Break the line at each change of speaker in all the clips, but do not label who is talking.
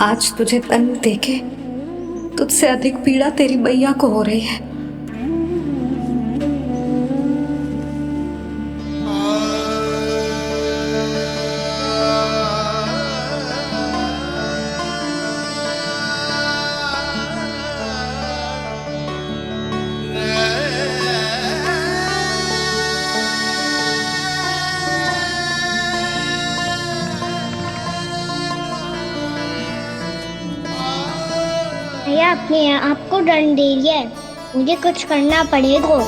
आज तुझे तन देके तुझसे अधिक पीड़ा तेरी मैया को हो रही है।
भैया अपने आपको दंड दे रही है, मुझे कुछ करना पड़ेगा।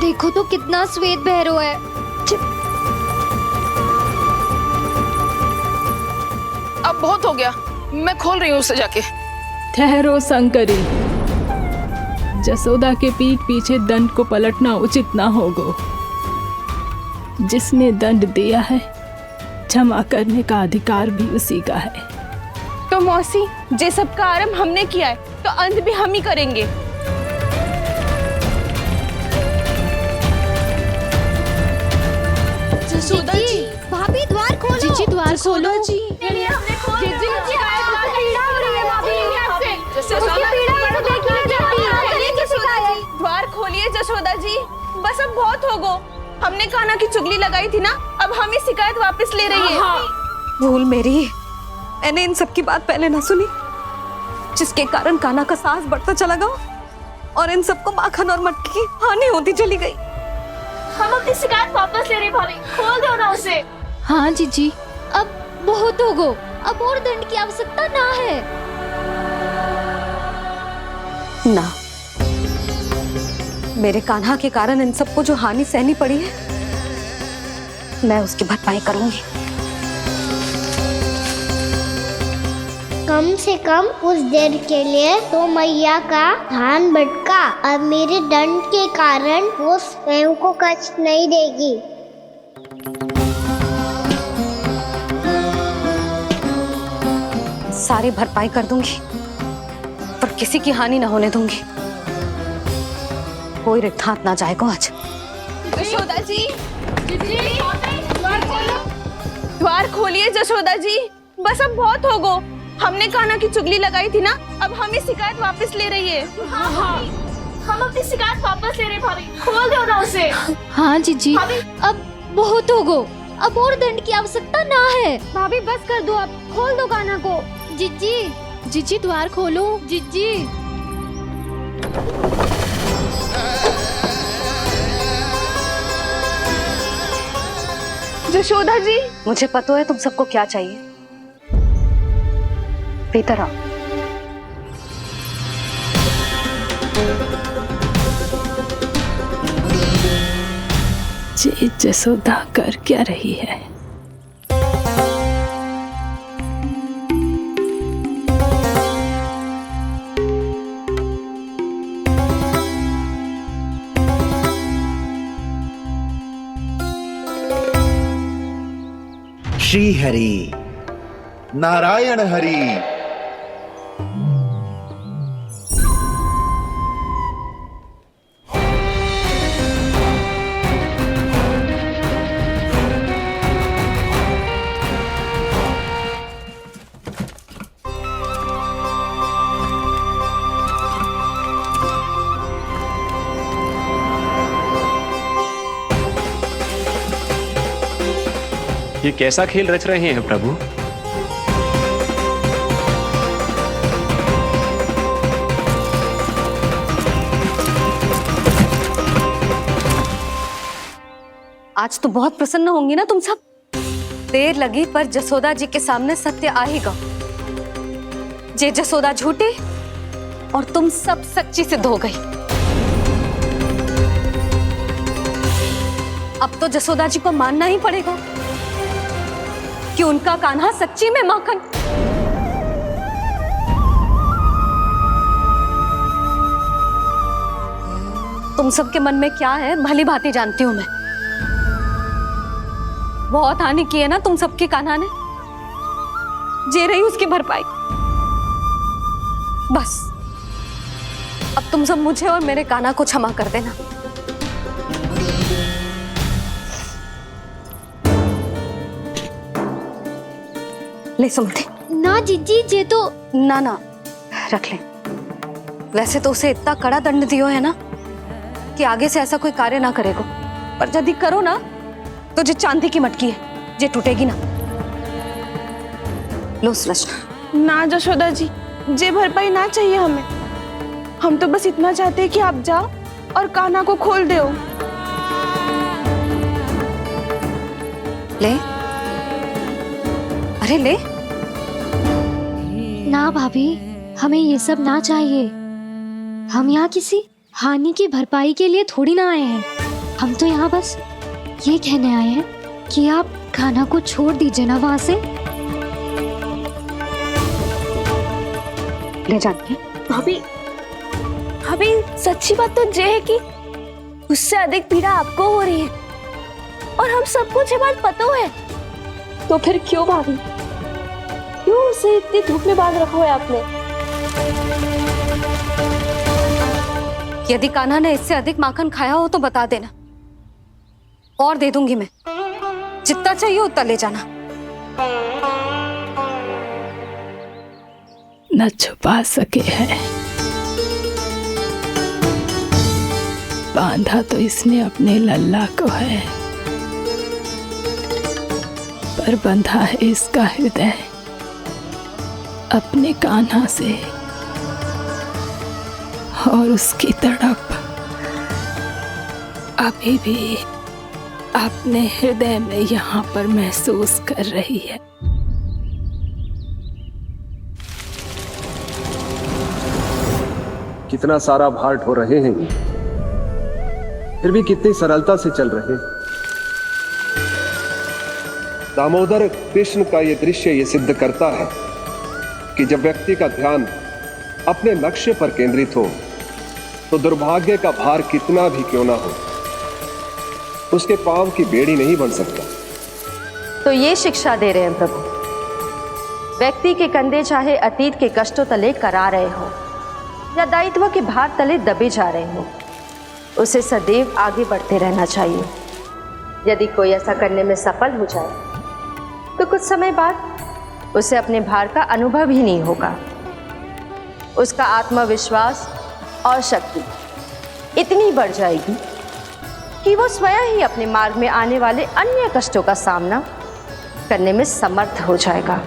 देखो तो कितना श्वेत भैरव है।
अब बहुत हो गया, मैं खोल रही हूँ उसे जाके।
ठहरो शंकरी, जसोदा के पीठ पीछे दंड को पलटना उचित ना होगा। जिसने दंड दिया है क्षमा करने का अधिकार भी उसी का है।
तो मौसी, जे सब का आरंभ हमने किया है तो अंत भी हम ही करेंगे।
जसोदा जी,
भाभी द्वार खोलो।
जीजी द्वार खोलो जी।
द्वार खोलिए जसोदा जी, बस अब बहुत हो गो। हमने कान्हा की चुगली लगाई थी ना, अब हम ये शिकायत वापस ले रही है।
भूल मेरी, मैंने इन सब की बात पहले ना सुनी, जिसके कारण कान्हा का साहस बढ़ता चला गया और इन सबको माखन और मटकी की हानि होती चली गई।
हम अपनी शिकायत वापस ले रहे भाभी, खोल दो ना उसे।
हाँ जीजी, अब बहुत हो गो, अब और दंड की आवश्यकता ना है।
ना, मेरे कान्हा के कारण इन सबको जो हानि सहनी पड़ी है, मैं उसकी भरपाई करूंगी।
कम से कम उस देर के लिए तो मैया का ध्यान भटका, अब मेरे दंड के कारण वो स्वयं को कष्ट नहीं देगी।
सारी भरपाई कर दूंगी, पर किसी की हानि न होने दूंगी। कोई रिक्त हाथ ना जाएगा आज।
जसोदा जी, द्वार खोलिए जसोदा जी, बस अब बहुत हो गो। हमने कान्हा की चुगली लगाई थी ना, अब हम ये शिकायत वापस ले रही है।
हम अपनी शिकायत वापस ले रहे भाभी, खोल दो ना उसे।
हाँ जीजी, अब बहुत हो गो, अब और दंड की आवश्यकता ना है।
भाभी बस कर दो, अब खोल दो कान्हा को।
जीजी, जीजी द्वार खोलो। जीजी,
जसोदा जी,
मुझे पता है तुम सबको क्या चाहिए। भीतर आओ।
जी जसोदा कर क्या रही है?
श्री हरि नारायण हरि।
ये कैसा खेल रच रहे हैं प्रभु?
आज तो बहुत प्रसन्न होंगी ना तुम सब। देर लगी पर जसोदा जी के सामने सत्य आएगा। जे जसोदा झूठी और तुम सब सच्ची सिद्ध हो गई। अब तो जसोदा जी को मानना ही पड़ेगा कि उनका कान्हा सच्ची में माखन। तुम सबके मन में क्या है भली भांति जानती हूं मैं। बहुत हानि की है ना तुम सबके कान्हा ने, जे रही उसकी भरपाई। बस अब तुम सब मुझे और मेरे कान्हा को क्षमा कर देना। ले सुमति।
ना जीजी, जे तो
ना ना रख ले। वैसे तो उसे इतना कड़ा दंड दियो है ना कि आगे से ऐसा कोई कार्य ना करेगो, पर यदि करो ना तो जो चांदी की मटकी है जे टूटेगी ना। लो सृष्टि।
ना जशोदा जी, जे भरपाई ना चाहिए हमें। हम तो बस इतना चाहते हैं कि आप जाओ और कान्हा को खोल दो।
ले, अरे ले।
ना भाभी, हमें ये सब ना चाहिए। हम यहाँ किसी हानि की भरपाई के लिए थोड़ी ना आए हैं। हम तो यहाँ बस ये कहने आए हैं कि आप कान्हा को छोड़ दीजिए ना वहां से।
ले जाके
भाभी, भाभी सच्ची बात तो ये है कि उससे अधिक पीड़ा आपको हो रही है और हम सबको ये बात पता है। तो फिर क्यों भाभी, क्यों उसे इतनी धूप में बांध रखा है आपने?
यदि कान्हा ने इससे अधिक माखन खाया हो तो बता देना, और दे दूंगी मैं। जितना चाहिए उतना ले जाना।
न छुपा सके हैं, बांधा तो इसने अपने लल्ला को है, पर बंधा है इसका हृदय अपने कान्हा से। और उसकी तड़प अभी भी अपने हृदय में यहाँ पर महसूस कर रही है।
कितना सारा भार ढो रहे हैं, फिर भी कितनी सरलता से चल रहे हैं। दामोदर कृष्ण का यह दृश्य ये सिद्ध करता है कि जब व्यक्ति का ध्यान अपने लक्ष्य पर केंद्रित हो तो दुर्भाग्य का भार कितना भी क्यों ना हो, उसके पांव की बेड़ी नहीं बन सकता।
तो ये शिक्षा दे रहे हैं प्रभु। व्यक्ति के कंधे चाहे अतीत के कष्टों तले करा रहे हो या दायित्व के भार तले दबे जा रहे हो, उसे सदैव आगे बढ़ते रहना चाहिए। यदि कोई ऐसा करने में सफल हो जाए तो कुछ समय बाद उसे अपने भार का अनुभव ही नहीं होगा। उसका आत्मविश्वास और शक्ति इतनी बढ़ जाएगी कि वो स्वयं ही अपने मार्ग में आने वाले अन्य कष्टों का सामना करने में समर्थ हो जाएगा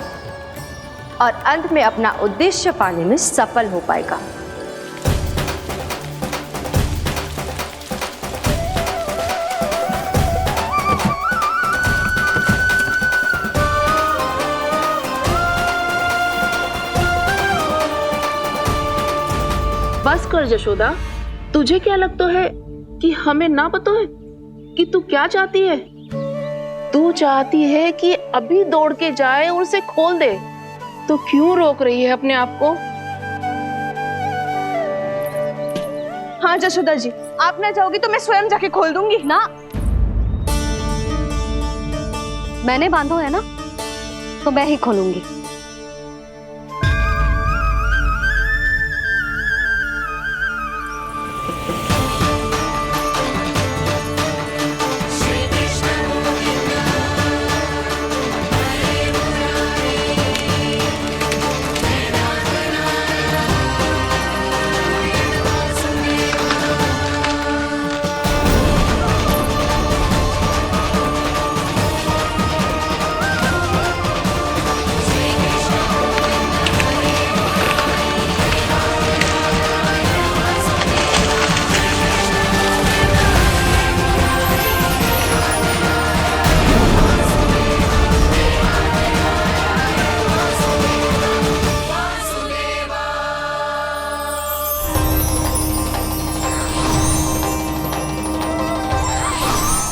और अंत में अपना उद्देश्य पाने में सफल हो पाएगा।
बस कर जशोदा, तुझे क्या लगता है कि हमें ना पता है कि तू क्या चाहती है? तू चाहती है कि अभी दौड़ के जाए और उसे खोल दे, तो क्यों रोक रही है अपने आप को? हाँ जशोदा जी, आप ना जाओगी तो मैं स्वयं जाके खोल दूंगी।
ना, मैंने बांधो है ना तो मैं ही खोलूंगी।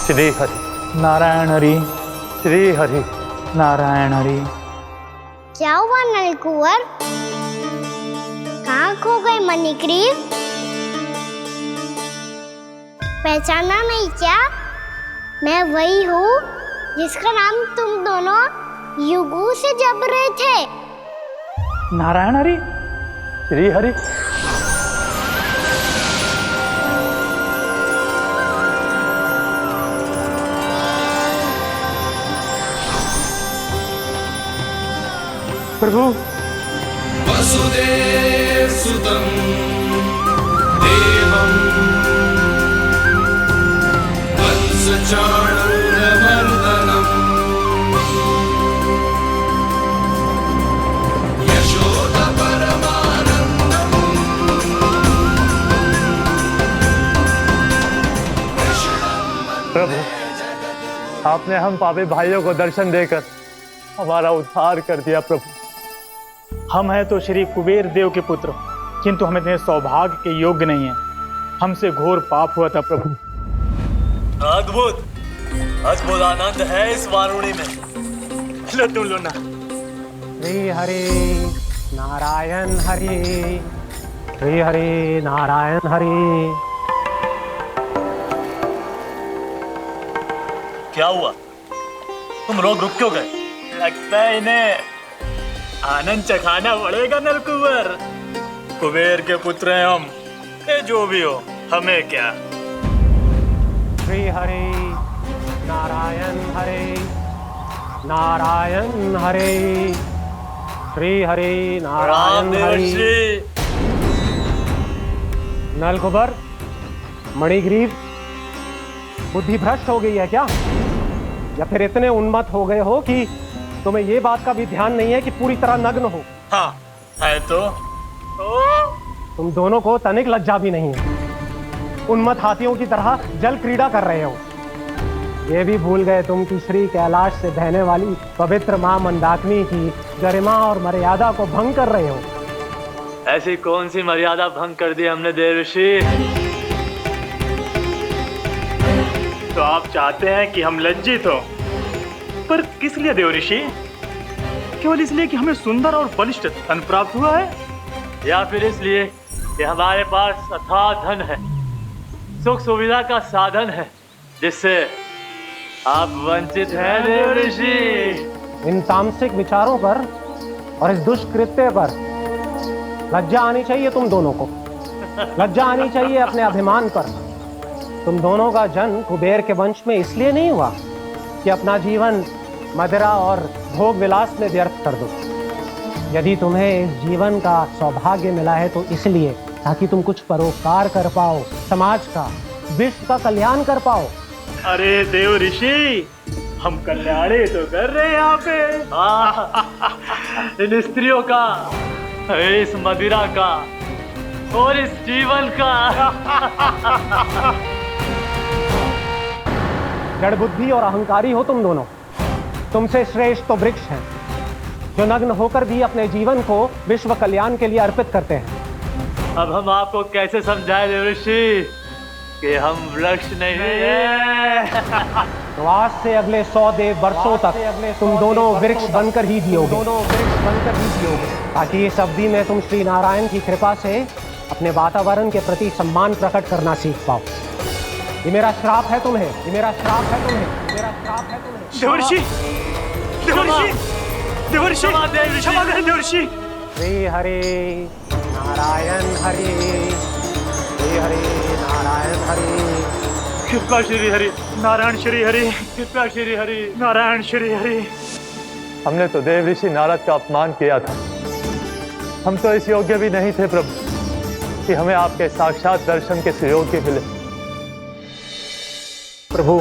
श्री हरि नारायण हरि, श्री हरि नारायण हरि।
क्या हुआ नलकुंवर? कहाँ खो गई मणिग्रीव? पहचाना नहीं क्या? मैं वही हूँ जिसका नाम तुम दोनों युगों से जप रहे थे।
नारायण हरि, श्री हरि। प्रभु,
वसुदेव सुतं देवं कंसचाणूरमर्दनम् यशोदा परमानंदम्।
प्रभु, आपने हम पापी भाइयों को दर्शन देकर हमारा उद्धार कर दिया। प्रभु, हम हैं तो श्री कुबेर देव के पुत्र, किंतु हम इतने सौभाग्य के योग्य नहीं हैं। हमसे घोर पाप हुआ था। प्रभु,
अद्भुत अद्भुत आनंद है इस वारुणी में। लो तुम लो ना।
श्री हरि नारायण हरि, श्री हरि नारायण हरि।
क्या हुआ? तुम रोक रुक क्यों गए? लगता है इन्हें आनंद चखाना पड़ेगा नलकुबर। कुबेर के पुत्र हैं हम, जो भी हो हमें क्या।
श्री हरि नारायण हरि, नारायण हरि, श्री हरि नारायण हरि। नलकुबर, मणिग्रीव, बुद्धि भ्रष्ट हो गई है क्या? या फिर इतने उन्मत्त हो गए हो कि तुम्हें ये बात का भी ध्यान नहीं है कि पूरी तरह नग्न हो?
हाँ है तो।
तुम दोनों को तनिक लज्जा भी नहीं है। उन्मत्त हाथियों की तरह जल क्रीड़ा कर रहे हो। ये भी भूल गए तुम कि श्री कैलाश से बहने वाली पवित्र मां मंदाकिनी की गरिमा और मर्यादा को भंग कर रहे हो।
ऐसी कौन सी मर्यादा भंग कर दी हमने देवर्षि?
तो आप चाहते हैं कि हम लज्जित हो, पर किस लिए देवर्षि? केवल इसलिए कि हमें सुंदर और बलिष्ठ धन प्राप्त हुआ है,
या फिर इसलिए कि हमारे पास अथाह धन है, सुख सुविधा का साधन है, जिससे आप वंचित हैं देवर्षि?
इन तामसिक विचारों पर और इस दुष्कृत्य पर लज्जा आनी चाहिए तुम दोनों को। लज्जा आनी चाहिए अपने अभिमान पर। तुम दोनों का जन्म कुबेर के वंश में इसलिए नहीं हुआ कि अपना जीवन मदिरा और भोग विलास में व्यर्थ कर दो। यदि तुम्हें इस जीवन का सौभाग्य मिला है तो इसलिए ताकि तुम कुछ परोपकार कर पाओ, समाज का, विश्व का कल्याण कर पाओ।
अरे देव ऋषि, हम कल्याण तो कर रहे हैं यहाँ पे। इन स्त्रियों का, इस मदिरा का और इस जीवन का।
जड़ बुद्धि और अहंकारी हो तुम दोनों। तुमसे श्रेष्ठ तो वृक्ष हैं, जो नग्न होकर भी अपने जीवन को विश्व कल्याण के लिए अर्पित करते हैं।
अब हम आपको कैसे समझाएं देवर्षि कि हम वृक्ष नहीं हैं?
तो आज से अगले 100 देव वर्षों तक तुम दोनों वृक्ष बनकर ही जियोगे। ताकि इस अवधि में तुम श्री नारायण की कृपा से अपने वातावरण के प्रति सम्मान प्रकट करना सीख पाओ। ये मेरा श्राप है तुम्हें, ये मेरा श्राप है तुम्हें, मेरा श्राप है तुम्हें।
देवर्षि, देवर्षि, देवर्षि, क्षमा करें देवर्षि।
श्री हरि नारायण हरि, श्री हरि नारायण हरि।
कृपा श्री हरि नारायण, श्री हरि कृपा श्री हरि नारायण, श्री हरि।
हमने तो देव ऋषि नारद का अपमान किया था। हम तो इस योग्य भी नहीं थे प्रभु कि हमें आपके साक्षात दर्शन के सुयोग्य मिले। प्रभु,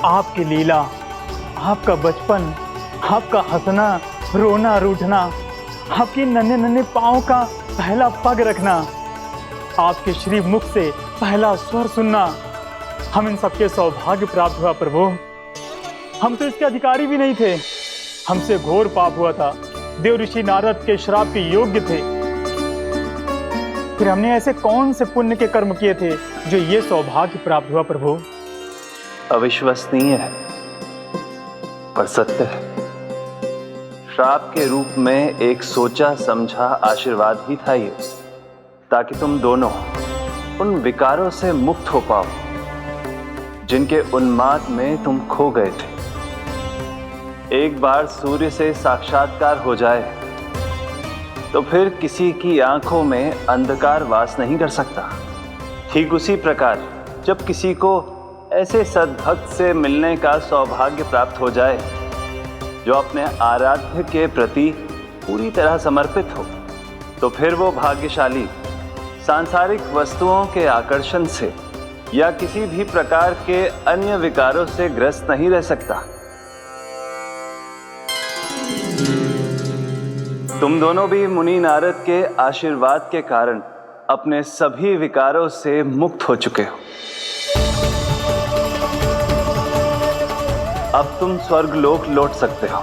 आपकी लीला, आपका बचपन, आपका हंसना, रोना, रूठना, आपकी नन्हे नन्हे पाँव का पहला पग रखना, आपके श्री मुख से पहला स्वर सुनना, हम इन सबके सौभाग्य प्राप्त हुआ प्रभु। हम तो इसके अधिकारी भी नहीं थे। हमसे घोर पाप हुआ था, देव ऋषि नारद के श्राप के योग्य थे। फिर हमने ऐसे कौन से पुण्य के कर्म किए थे जो ये सौभाग्य प्राप्त हुआ प्रभु?
अविश्वसनीय है पर सत्य है। श्राप के रूप में एक सोचा समझा आशीर्वाद ही था ये, ताकि तुम दोनों उन विकारों से मुक्त हो पाओ जिनके उन्माद में तुम खो गए थे। एक बार सूर्य से साक्षात्कार हो जाए तो फिर किसी की आंखों में अंधकार वास नहीं कर सकता। ठीक उसी प्रकार जब किसी को ऐसे सद्भक्त से मिलने का सौभाग्य प्राप्त हो जाए जो अपने आराध्य के प्रति पूरी तरह समर्पित हो, तो फिर वो भाग्यशाली सांसारिक वस्तुओं के आकर्षण से या किसी भी प्रकार के अन्य विकारों से ग्रस्त नहीं रह सकता। तुम दोनों भी मुनि नारद के आशीर्वाद के कारण अपने सभी विकारों से मुक्त हो चुके हो। अब तुम स्वर्गलोक लौट सकते हो।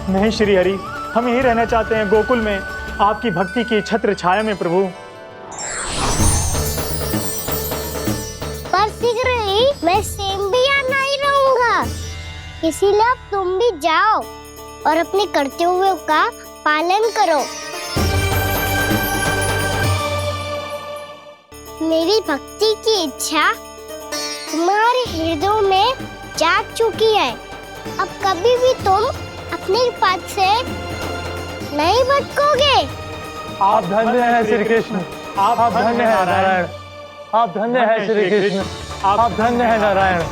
नहीं श्री हरि, हम यहीं रहना चाहते हैं, गोकुल में आपकी भक्ति की छत्र छाया में प्रभु।
पर शीघ्र ही मैं सेम्बिया नहीं रहूंगा, इसीलिए अब तुम भी जाओ और अपने कर्तव्यों का पालन करो। मेरी भक्ति की इच्छा तुम्हारे हृदय में जाग चुकी है। अब कभी भी तुम अपने पद से नहीं भटकोगे।
आप धन्य हैं श्री कृष्ण, आप धन्य हैं नारायण, आप धन्य हैं श्री कृष्ण, आप धन्य हैं नारायण।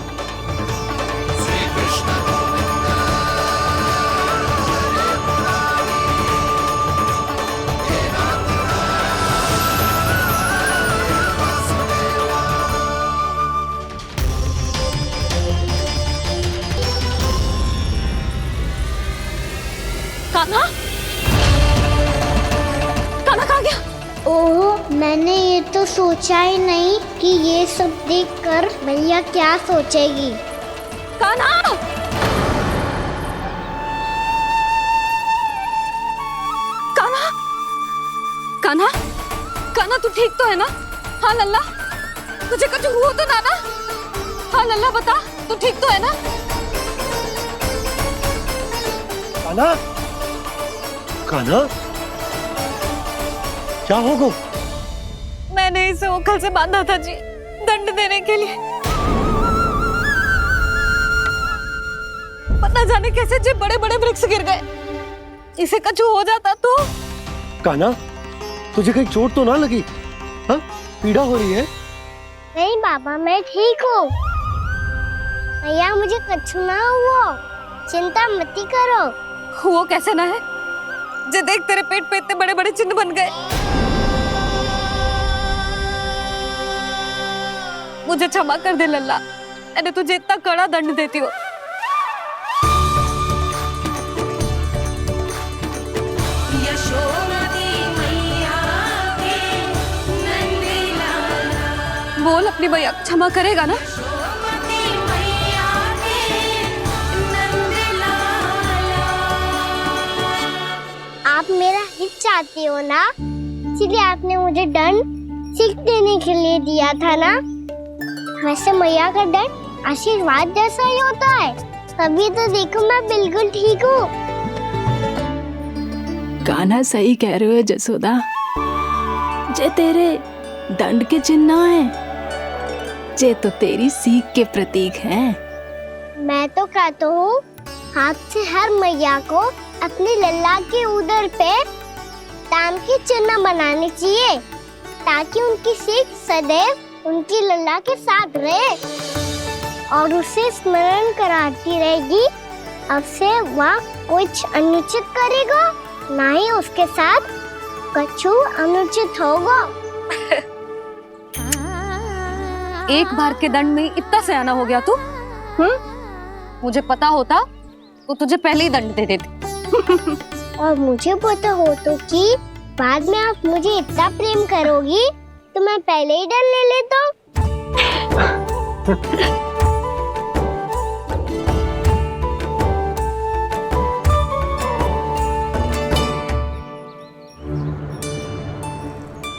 कान्हा, कान्हा कहाँ गया?
ओह, मैंने ये तो सोचा ही नहीं कि ये सब देखकर भैया क्या सोचेगी।
कान्हा! कान्हा! कान्हा! कान्हा तू ठीक तो है ना? हाँ लल्ला, तुझे कुछ हुआ तो ना? हाँ लल्ला बता, तू ठीक तो है ना?
कान्हा, कान्हा, क्या होगा?
मैंने इसे ओखल से बांधा था जी, दंड देने के लिए। पता जाने कैसे जे बड़े बड़े वृक्ष गिर गए। इसे कुछ हो जाता तो?
कान्हा, तुझे कहीं चोट तो ना लगी? हाँ, पीड़ा हो रही है?
नहीं बाबा, मैं ठीक हूँ। भैया मुझे कुछ ना हुआ, चिंता मत करो।
वो कैसे ना है? जे देख तेरे पेट पे इतने बड़े बड़े चिन्ह बन गए। मुझे क्षमा कर दे लल्ला, मैंने तुझे इतना कड़ा दंड देती हूँ। बोल अपनी भैया क्षमा करेगा ना?
आप मेरा हित चाहते हो ना, इसलिए आपने मुझे दंड सीख देने के लिए दिया था ना। वैसे मैया का दंड आशीर्वाद जैसा ही होता है। तभी तो देखो मैं बिल्कुल ठीक हूँ।
कान्हा सही कह रहे हो जसोदा, जे तेरे दंड के चिन्ह है, जे तो तेरी सीख के प्रतीक हैं।
मैं तो कहता हूँ हाथ से हर मैया को अपनी लल्ला के उदर पे ताम के चिन्ह बनाने चाहिए, ताकि उनकी सीख सदैव उनकी लल्ला के साथ रहे और उसे स्मरण कराती रहेगी। अब से वह कुछ अनुचित करेगा, ना ही उसके साथ कुछ अनुचित होगा।
एक बार के दंड में इतना सयाना हो गया तू? मुझे पता होता तो तुझे पहले ही दंड दे देती।
और मुझे पता हो तो कि बाद में आप मुझे इतना प्रेम करोगी तो मैं पहले ही डर ले लेता हूँ।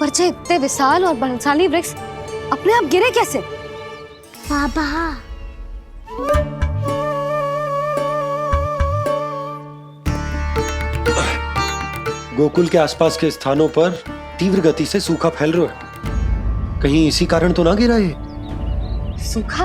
पर जे इतने विशाल और बलशाली वृक्ष अपने आप गिरे कैसे?
बाबा,
गोकुल के आसपास के स्थानों पर तीव्र गति से सूखा फैल रहा है।
कहीं इसी कारण तो ना गिरा ये?
सूखा?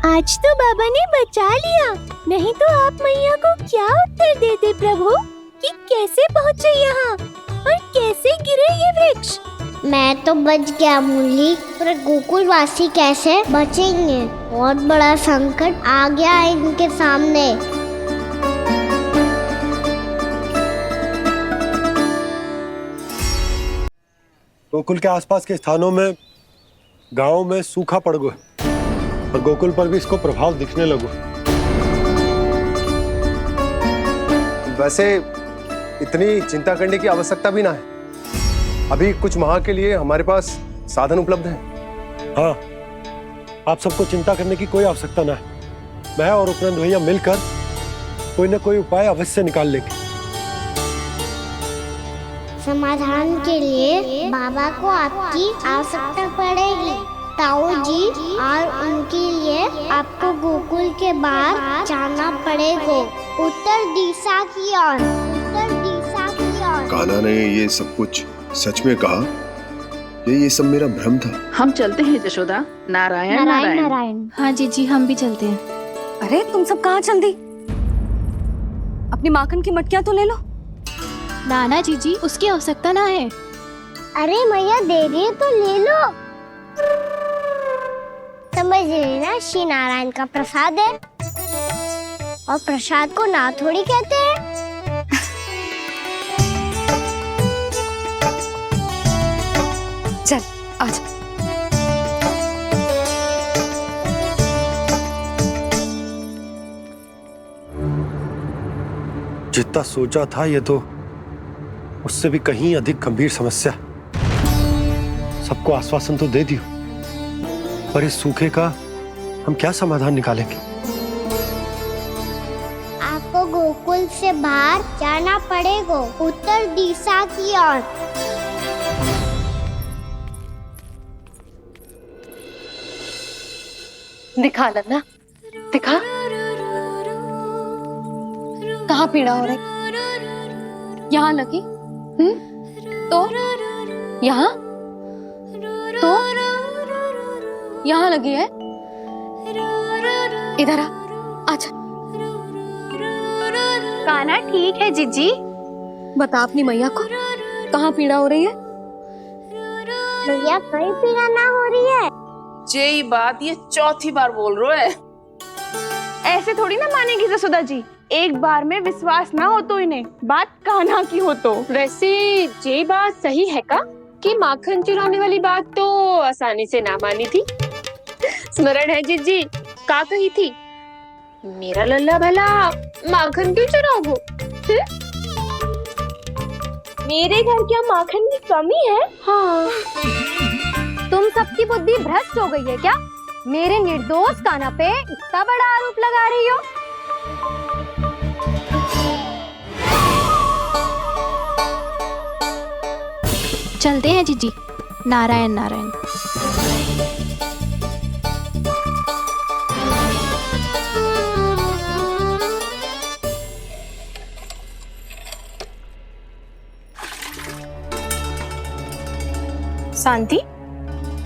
आज तो बाबा ने बचा लिया, नहीं तो आप मैया को क्या उत्तर देते प्रभु कि कैसे पहुँचे यहाँ और कैसे गिरे ये वृक्ष। मैं तो बच गया मुरली, पर गोकुल वासी कैसे बचेंगे? बहुत बड़ा संकट आ गया है इनके सामने।
गोकुल के आसपास के स्थानों में, गांवों में सूखा पड़ गया और गोकुल पर भी इसको प्रभाव दिखने लगो।
वैसे इतनी चिंता करने की आवश्यकता भी ना है। अभी कुछ माह के लिए हमारे पास साधन उपलब्ध है।
हाँ, आप सबको चिंता करने की कोई आवश्यकता ना है। मैं और उपनंद भैया मिलकर कोई न कोई उपाय अवश्य निकाल लेंगे।
समाधान के लिए बाबा को आपकी आवश्यकता पड़ेगी। ताऊ जी, और उनके लिए आपको गोकुल के बाहर जाना पड़ेगा, उत्तर दिशा की ओर। उत्तर दिशा की ओर।
कान्हा ने ये सब कुछ सच में कहा? ये सब मेरा भ्रम था।
हम चलते हैं जशोदा। नारायण नारायण
नारायण। हाँ जीजी, हम भी चलते हैं।
अरे तुम सब कहाँ चल दी? अपनी माखन की मटकियाँ तो ले लो।
नाना जीजी, उसकी आवश्यकता ना है।
अरे मैया दे रही है तो ले लो। समझ लेना, श्री नारायण का प्रसाद है और प्रसाद को ना थोड़ी कहते हैं।
चल आज।
जितना सोचा था ये तो उससे भी कहीं अधिक गंभीर समस्या। सबको आश्वासन तो दे दियो, पर इस सूखे का हम क्या समाधान निकालेंगे?
आपको गोकुल से बाहर जाना पड़ेगा, उत्तर दिशा की ओर।
दिखा लन्ना, दिखा। कहाँ पीड़ा हो रही? यहाँ लगी? तो यहाँ? तो यहाँ लगी है? इधर आ, आजा।
कान्हा ठीक है जीजी।
बता अपनी मैया को कहाँ पीड़ा हो रही है?
मैया कहीं पीड़ा ना हो रही है।
ये बात ये चौथी बार बोल रहे है।
ऐसे थोड़ी ना मानेगी जसोदा जी। एक बार में विश्वास ना हो तो इन्हें, बात कान्हा की हो तो।
वैसे ये बात सही है का कि माखन चुराने वाली बात तो आसानी से ना मानी थी। स्मरण है जीजी, का कही थी? मेरा लल्ला भला माखन क्यों चुराओगे?
मेरे घर क्या माखन की कमी है?
हाँ।
तुम सबकी बुद्धि भ्रष्ट हो गई है क्या? मेरे निर्दोष कान्हा पे इतना बड़ा आरोप लगा रही हो?
चलते हैं जीजी। नारायण नारायण।
शांति,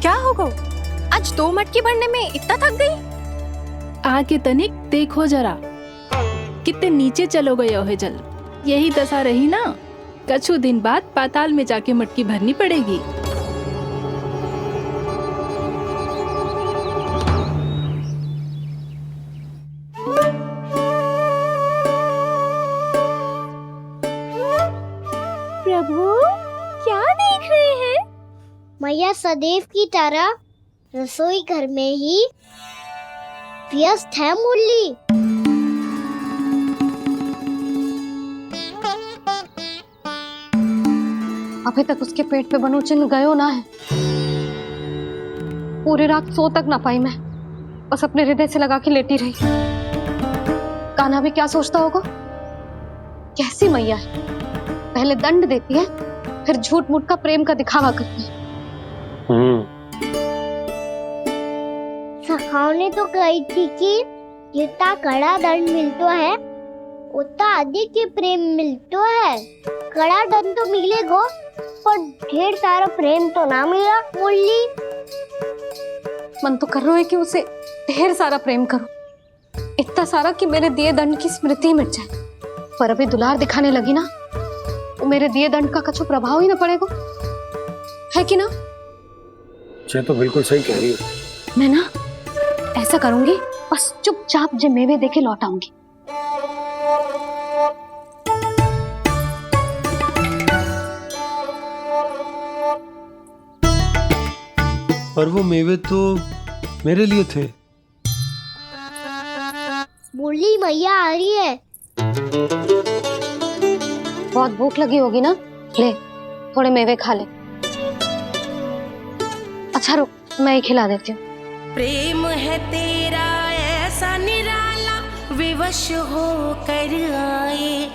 क्या होगा? आज 2 मटकी भरने में इतना थक गई?
आके तनिक देखो जरा, कितने नीचे चलो गए हो जल। यही दशा रही ना, कछु दिन बाद पाताल में जाके मटकी भरनी पड़ेगी।
प्रभु, क्या देख रहे हैं? मैया सदैव की तरह रसोई घर में ही व्यस्त है मुरली।
अभी तक उसके पेट पे बनो चिन्ह गयो ना है। पूरी रात सो तक ना पाई मैं, बस अपने हृदय से लगा के लेटी रही। कान्हा भी क्या सोचता होगा? कैसी मैया है, पहले दंड देती है, फिर झूठ मूठ का प्रेम का दिखावा करती है।
सखाओ ने तो कही थी कि जितना कड़ा दंड मिलता है उतना अधिक ही प्रेम मिलता है। कड़ा दंड तो मिलेगा, पर ढेर सारा प्रेम तो ना मिला। मुरली
मन तो कर रहा है कि उसे ढेर सारा प्रेम करूं, इतना सारा कि मेरे दिए दंड की स्मृति मिट जाए। पर अभी दुलार दिखाने लगी ना, तो मेरे दिए दंड का कछु प्रभाव ही ना पड़ेगा, है कि ना?
ये तो बिल्कुल सही कह रही हो।
मैं ना ऐसा करूंगी, बस चुपचाप जे मेवे देके लौट आऊंगी।
पर वो मेवे तो मेरे लिए थे।
मुरली मैया आ रही है।
बहुत भूख लगी होगी ना, ले थोड़े मेवे खा ले। अच्छा रुक, मैं ही खिला देती हूँ।
प्रेम है तेरा ऐसा निराला, विवश हो कर आए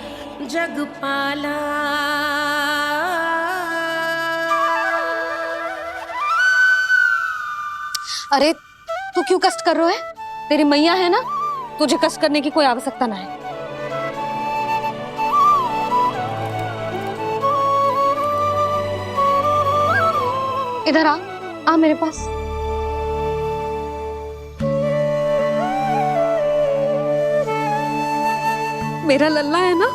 जगपाला।
अरे तू क्यों कष्ट कर रहा है? तेरी मैया है ना, तुझे कष्ट करने की कोई आवश्यकता ना है। इधर आ मेरे पास। मेरा लल्ला है ना,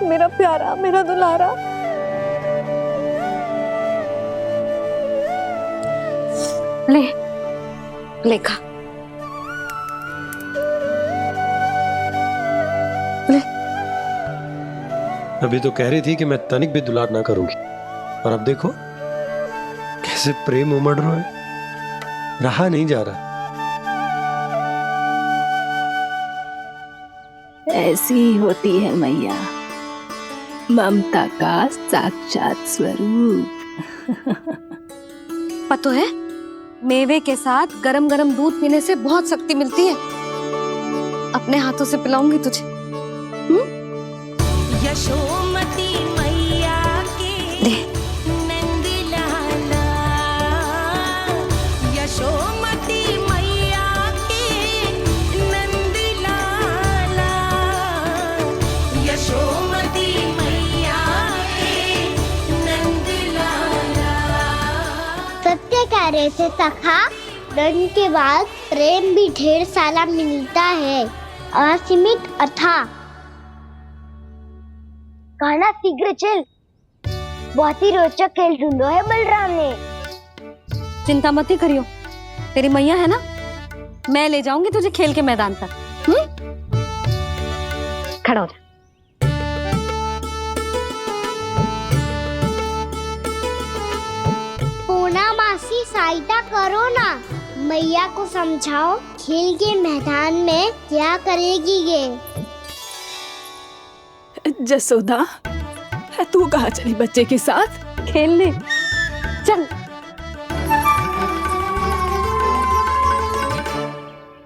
मेरा प्यारा, मेरा दुलारा। ले ले खा, ले।
अभी तो कह रही थी कि मैं तनिक भी दुलार ना करूंगी, और अब देखो कैसे प्रेम उमड़ रहा है, रहा नहीं जा रहा।
ऐसी ही होती है मैया, ममता का साक्षात स्वरूप।
पता है, मेवे के साथ गरम गरम दूध पीने से बहुत शक्ति मिलती है। अपने हाथों से पिलाऊंगी तुझे।
यशोमती मैया के नंद लाला, यशोमती मैया के नंद लाला, यशोमती मैया के नंद लाला।
सत्य कह रहे थे सखा, दंड के बाद प्रेम भी ढेर सारा मिलता है, असीमित अथाह। गाना शीघ्र चल, बहुत ही रोचक खेल ढूंढो है बलराम ने।
चिंता मत ही करियो, तेरी मैया है ना, मैं ले जाऊंगी तुझे खेल के मैदान तक। खड़ा हो जा।
पूना मासी सहायता करो ना, मैया को समझाओ खेल के मैदान में क्या करेगी ये।
जसोदा, तू कहाँ चली बच्चे के साथ?
खेलने चल।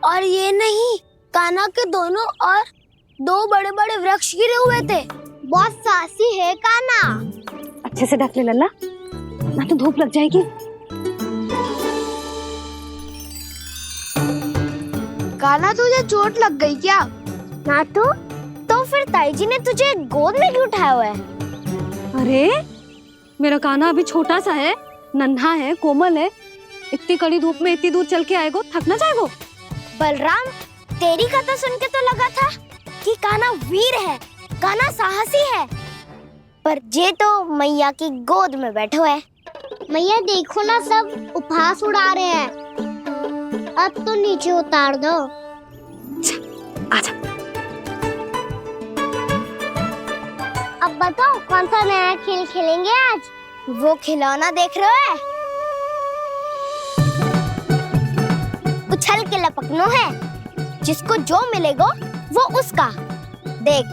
और ये नहीं, कान्हा के दोनों और दो बड़े बड़े वृक्ष गिरे हुए थे। बहुत साहसी है कान्हा।
अच्छे से ढक ले लल्ला, ना तो धूप लग जाएगी।
कान्हा तुझे चोट लग गई क्या? ना तो फिर ताई जी ने तुझे गोद में क्यों उठाया हुआ है?
अरे मेरा कान्हा अभी छोटा सा है, नन्हा है, कोमल है। इतनी कड़ी धूप में इतनी दूर चल के आएगो, थक ना जाएगो?
बलराम, तेरी कथा सुन के तो लगा था कि कान्हा वीर है, कान्हा साहसी है, पर जे तो मैया की गोद में बैठो है। मैया देखो ना, सब उपहास उड़ा रहे हैं। अब तो नीचे उतार दो।
आजा।
अब बताओ कौन सा नया खेल खेलेंगे आज? वो खिलौना देख रहे हो? उछल के लपकनो है, जिसको जो मिलेगा वो उसका। देख।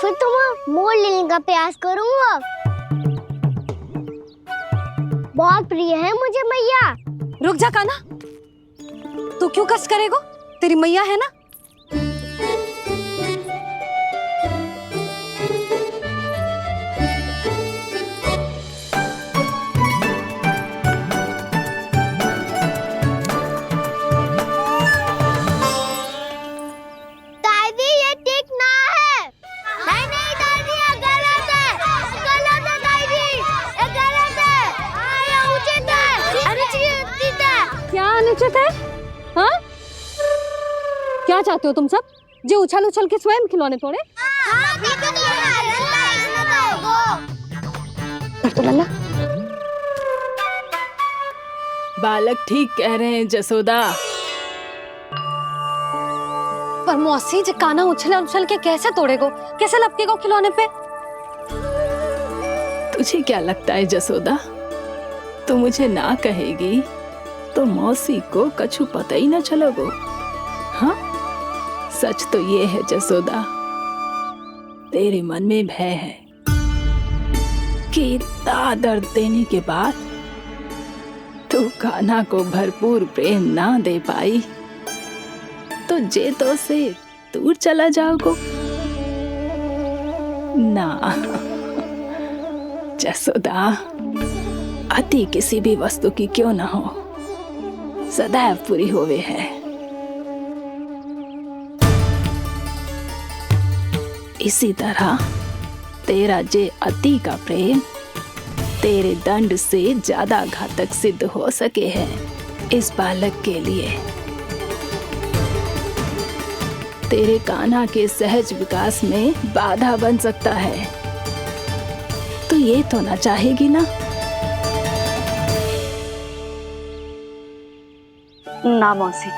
फिर तुम मोड़ लेने का प्रयास करूंगा। बहुत प्रिय है मुझे मैया।
रुक जा कान्हा, तू क्यों कष्ट करेगो? तेरी मैया है ना। निश्चित है? हाँ? क्या चाहते हो तुम सब? जो उछल उछल के स्वयं खिलौने तोड़े? तो लल्ला
बालक ठीक कह रहे हैं जसोदा।
पर मौसी जे काना उछल उछल के कैसे तोड़ेगो? कैसे लपकेगो खिलौने पे?
तुझे क्या लगता है जसोदा, तू मुझे ना कहेगी तो मौसी को कछु पता ही ना चलोगो। हाँ, सच तो ये है जसोदा, तेरे मन में भय है कि इतना दर्द देने के बाद तू कान्हा को भरपूर प्रेम ना दे पाई तो जेतो से दूर चला जाओगो ना। जसोदा, अति किसी भी वस्तु की क्यों ना हो, सदैव पूरी होवे है। इसी तरह तेरा जे अति का प्रेम तेरे दंड से ज्यादा घातक सिद्ध हो सके है इस बालक के लिए। तेरे कान्हा के सहज विकास में बाधा बन सकता है, तो ये तो ना चाहेगी ना?
ना मौसी,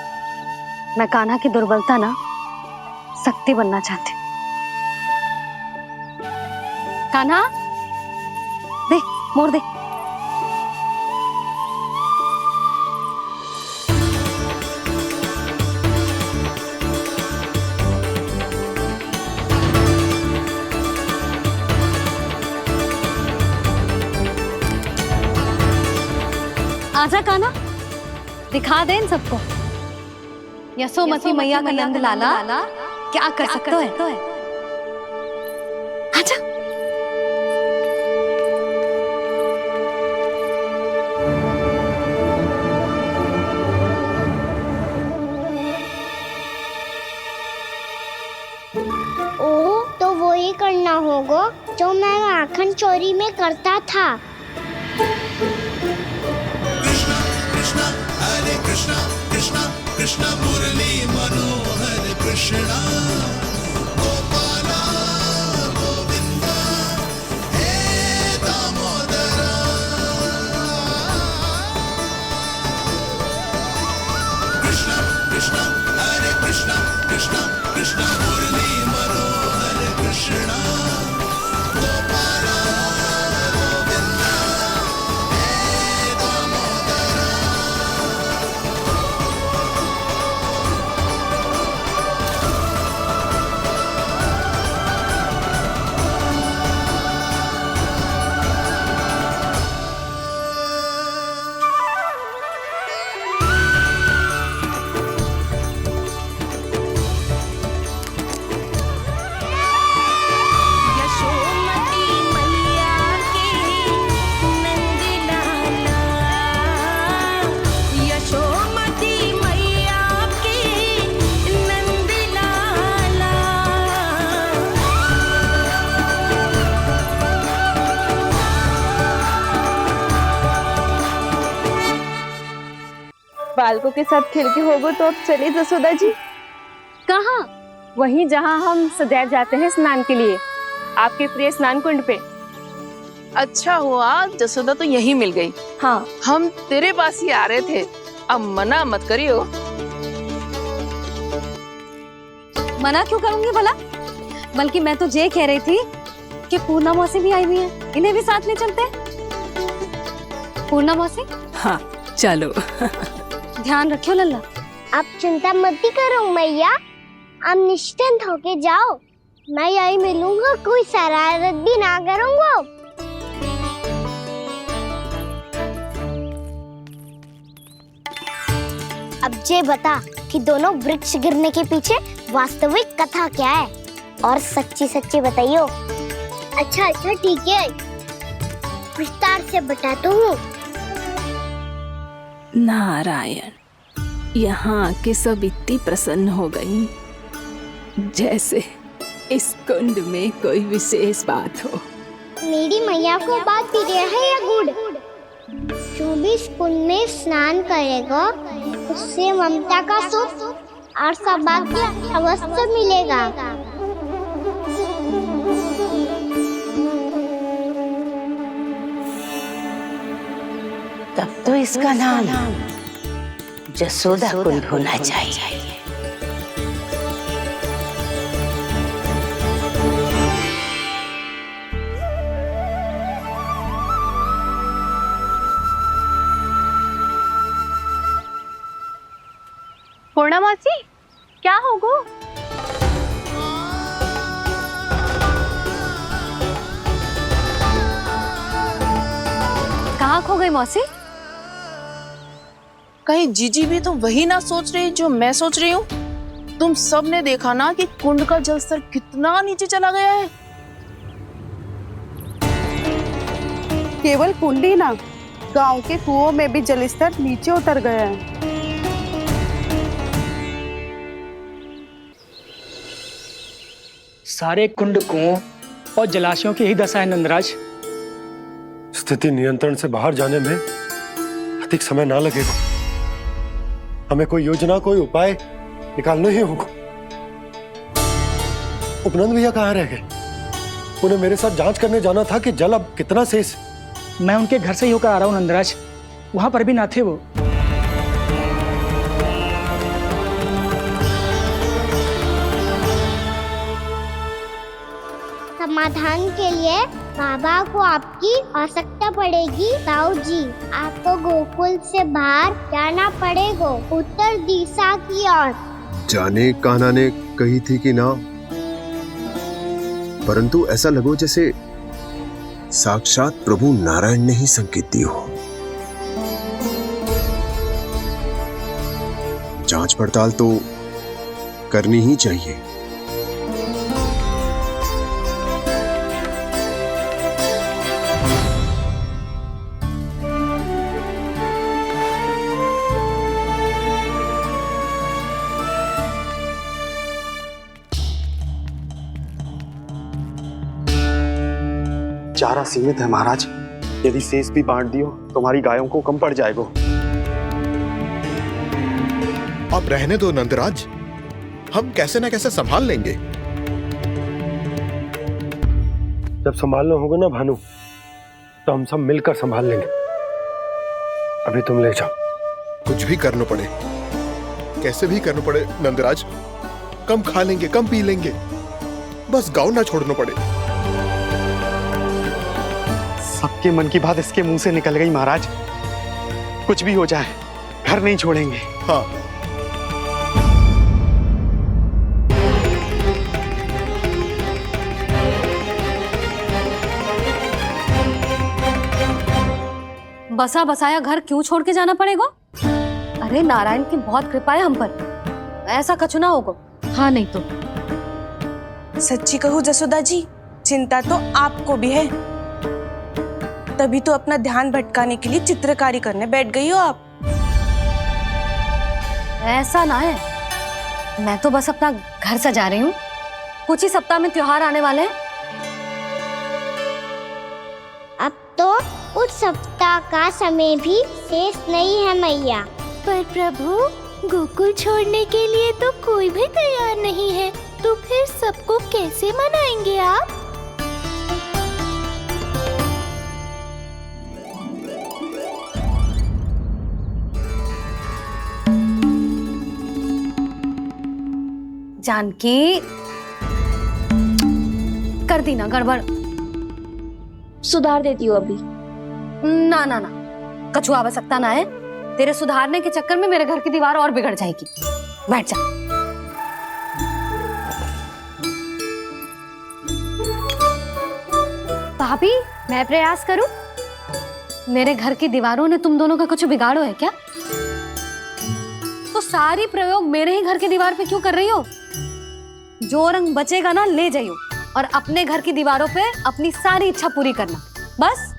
मैं कान्हा की दुर्बलता ना शक्ति बनना चाहती। कान्हा, दे मोड़ दे। आजा कान्हा, दिखा दे इन सबको यशोमती मैया का नंद लाला क्या कर सकता है। आजा।
ओ, तो वो ही करना होगा जो मैं माखन चोरी में करता था।
कृष्णा कृष्णा कृष्णा मुरली मनोहर कृष्णा गोपाला गोविंदा हे दामोदरा। कृष्णा कृष्णा हरे कृष्णा कृष्णा कृष्णा मुरली मनोहर कृष्णा गोपाला गोविंदा हे दामोदरा।
यशोमती मैया के नंद लाला, यशोमती मैया के नंद लाला।
बालकों के साथ खेल के होगो तो अब चलिए जसोदा जी।
कहाँ?
वहीं जहाँ हम सदैव जाते हैं स्नान के लिए, आपके प्रिय स्नान कुंड पे।
अच्छा हुआ जसोदा तो यहीं मिल गई।
हाँ,
हम तेरे पास ही आ रहे थे, अब मना मत करियो।
मना क्यों करूंगी भला? बल्कि मैं तो ये कह रही थी कि पूर्णा मौसी भी आई हुई है, इन्हें भी साथ ले चलते हैं। पूर्णा मौसी,
हाँ चलो।
ध्यान रखियो लल्ला।
आप चिंता मत करो मैया, आप निश्चिंत होके जाओ, मैं यही मिलूंगा, कोई शरारत भी ना करूंगा। अब ये बता कि दोनों वृक्ष गिरने के पीछे वास्तविक कथा क्या है, और सच्ची सच्ची बताइयो। अच्छा अच्छा ठीक है, विस्तार से बताता हूँ।
नारायण, यहाँ के सब इतनी प्रसन्न हो गई जैसे इस कुंड में कोई विशेष बात हो।
मेरी मैया को बात प्रिय है या गुड़? जो भी इस कुंड में स्नान करेगा उससे ममता का सुख और सौभाग्य अवश्य मिलेगा।
तब तो इसका नाम जसोदा कुंड होना चाहिए।
पूर्णा मासी, क्या हो गो?
कहाँ खो गई मौसी?
कहीं जीजी भी तो वही ना सोच रही जो मैं सोच रही हूँ। तुम सब ने देखा ना कि कुंड का जलस्तर कितना नीचे चला गया है।
केवल कुंड ही ना, गांव के कुओं में भी जलस्तर नीचे उतर गया है।
सारे कुंड, कुओं और जलाशयों की ही दशा है नंदराज।
स्थिति नियंत्रण से बाहर जाने में अधिक समय ना लगेगा। हमें कोई योजना, कोई उपाय निकालना ही होगा। उपनंद भैया कहाँ रह गए? उन्हें मेरे साथ जांच करने जाना था कि जल अब कितना शेष।
मैं उनके घर से ही होकर आ रहा हूँ नंदराज, वहां पर भी ना थे वो।
समाधान के लिए बाबा को आपकी आवश्यकता पड़ेगी। ताऊ जी, आपको गोकुल से बाहर जाना पड़ेगा, उत्तर दिशा की ओर।
जाने कान्हा ने कही थी कि ना, परंतु ऐसा लगो जैसे साक्षात प्रभु नारायण ने ही संकेत दी हो। जांच पड़ताल तो करनी ही चाहिए।
चारा सीमित है महाराज, यदि शेष भी बांट दियो तो हमारी गायों को कम पड़ जाएगा।
अब रहने दो नंदराज, हम कैसे न कैसे संभाल लेंगे।
जब संभालना होगा ना भानु, तो हम सब मिलकर संभाल लेंगे। अभी तुम ले जाओ।
कुछ भी करना पड़े, कैसे भी करना पड़े नंदराज, कम खा लेंगे, कम पी लेंगे, बस गांव ना छोड़ना पड़े।
सबके मन की बात इसके मुंह से निकल गई महाराज। कुछ भी हो जाए, घर नहीं छोड़ेंगे।
हाँ,
बसा बसाया घर क्यों छोड़ के जाना पड़ेगा? अरे नारायण की बहुत कृपा है हम पर, ऐसा कछु ना होगा।
हाँ नहीं तो।
सच्ची कहूँ जसोदा जी, चिंता तो आपको भी है, तभी तो अपना ध्यान भटकाने के लिए चित्रकारी करने बैठ गई हो आप।
ऐसा ना है, मैं तो बस अपना घर सजा रही हूँ। कुछ ही सप्ताह में त्योहार आने वाले हैं।
अब तो उस सप्ताह का समय भी शेष नहीं है मैया।
पर प्रभु, गोकुल छोड़ने के लिए तो कोई भी तैयार नहीं है, तो फिर सबको कैसे मनाएंगे आप?
जानकी, कर दी ना गड़बड़।
सुधार देती हूँ अभी।
ना ना ना, कछु आवश्यकता ना है। तेरे सुधारने के चक्कर में मेरे घर की दीवार और बिगड़ जाएगी। बैठ जा। भाभी, मैं प्रयास करूं? मेरे घर की दीवारों ने तुम दोनों का कुछ बिगाड़ो है क्या? तो सारी प्रयोग मेरे ही घर की दीवार पे क्यों कर रही हो? जो रंग बचेगा ना ले जाइयो, और अपने घर की दीवारों पे अपनी सारी इच्छा पूरी करना, बस।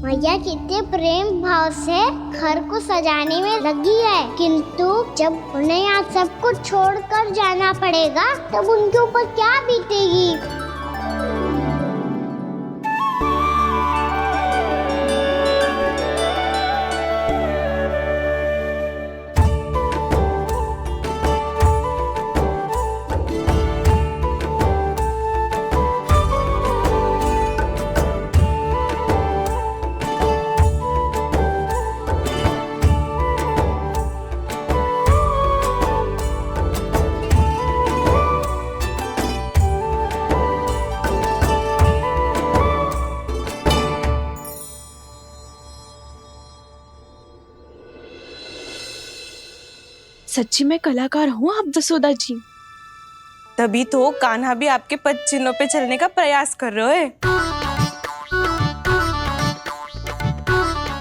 मैया कितने प्रेम भाव से घर को सजाने में लगी है, किंतु जब उन्हें यहाँ सब कुछ छोड़कर जाना पड़ेगा तब उनके ऊपर क्या बीतेगी।
सच्ची में कलाकार हूँ आप जसोदा जी। तभी तो कान्हा भी आपके पद चिन्हों पे चलने का प्रयास कर रहे हैं।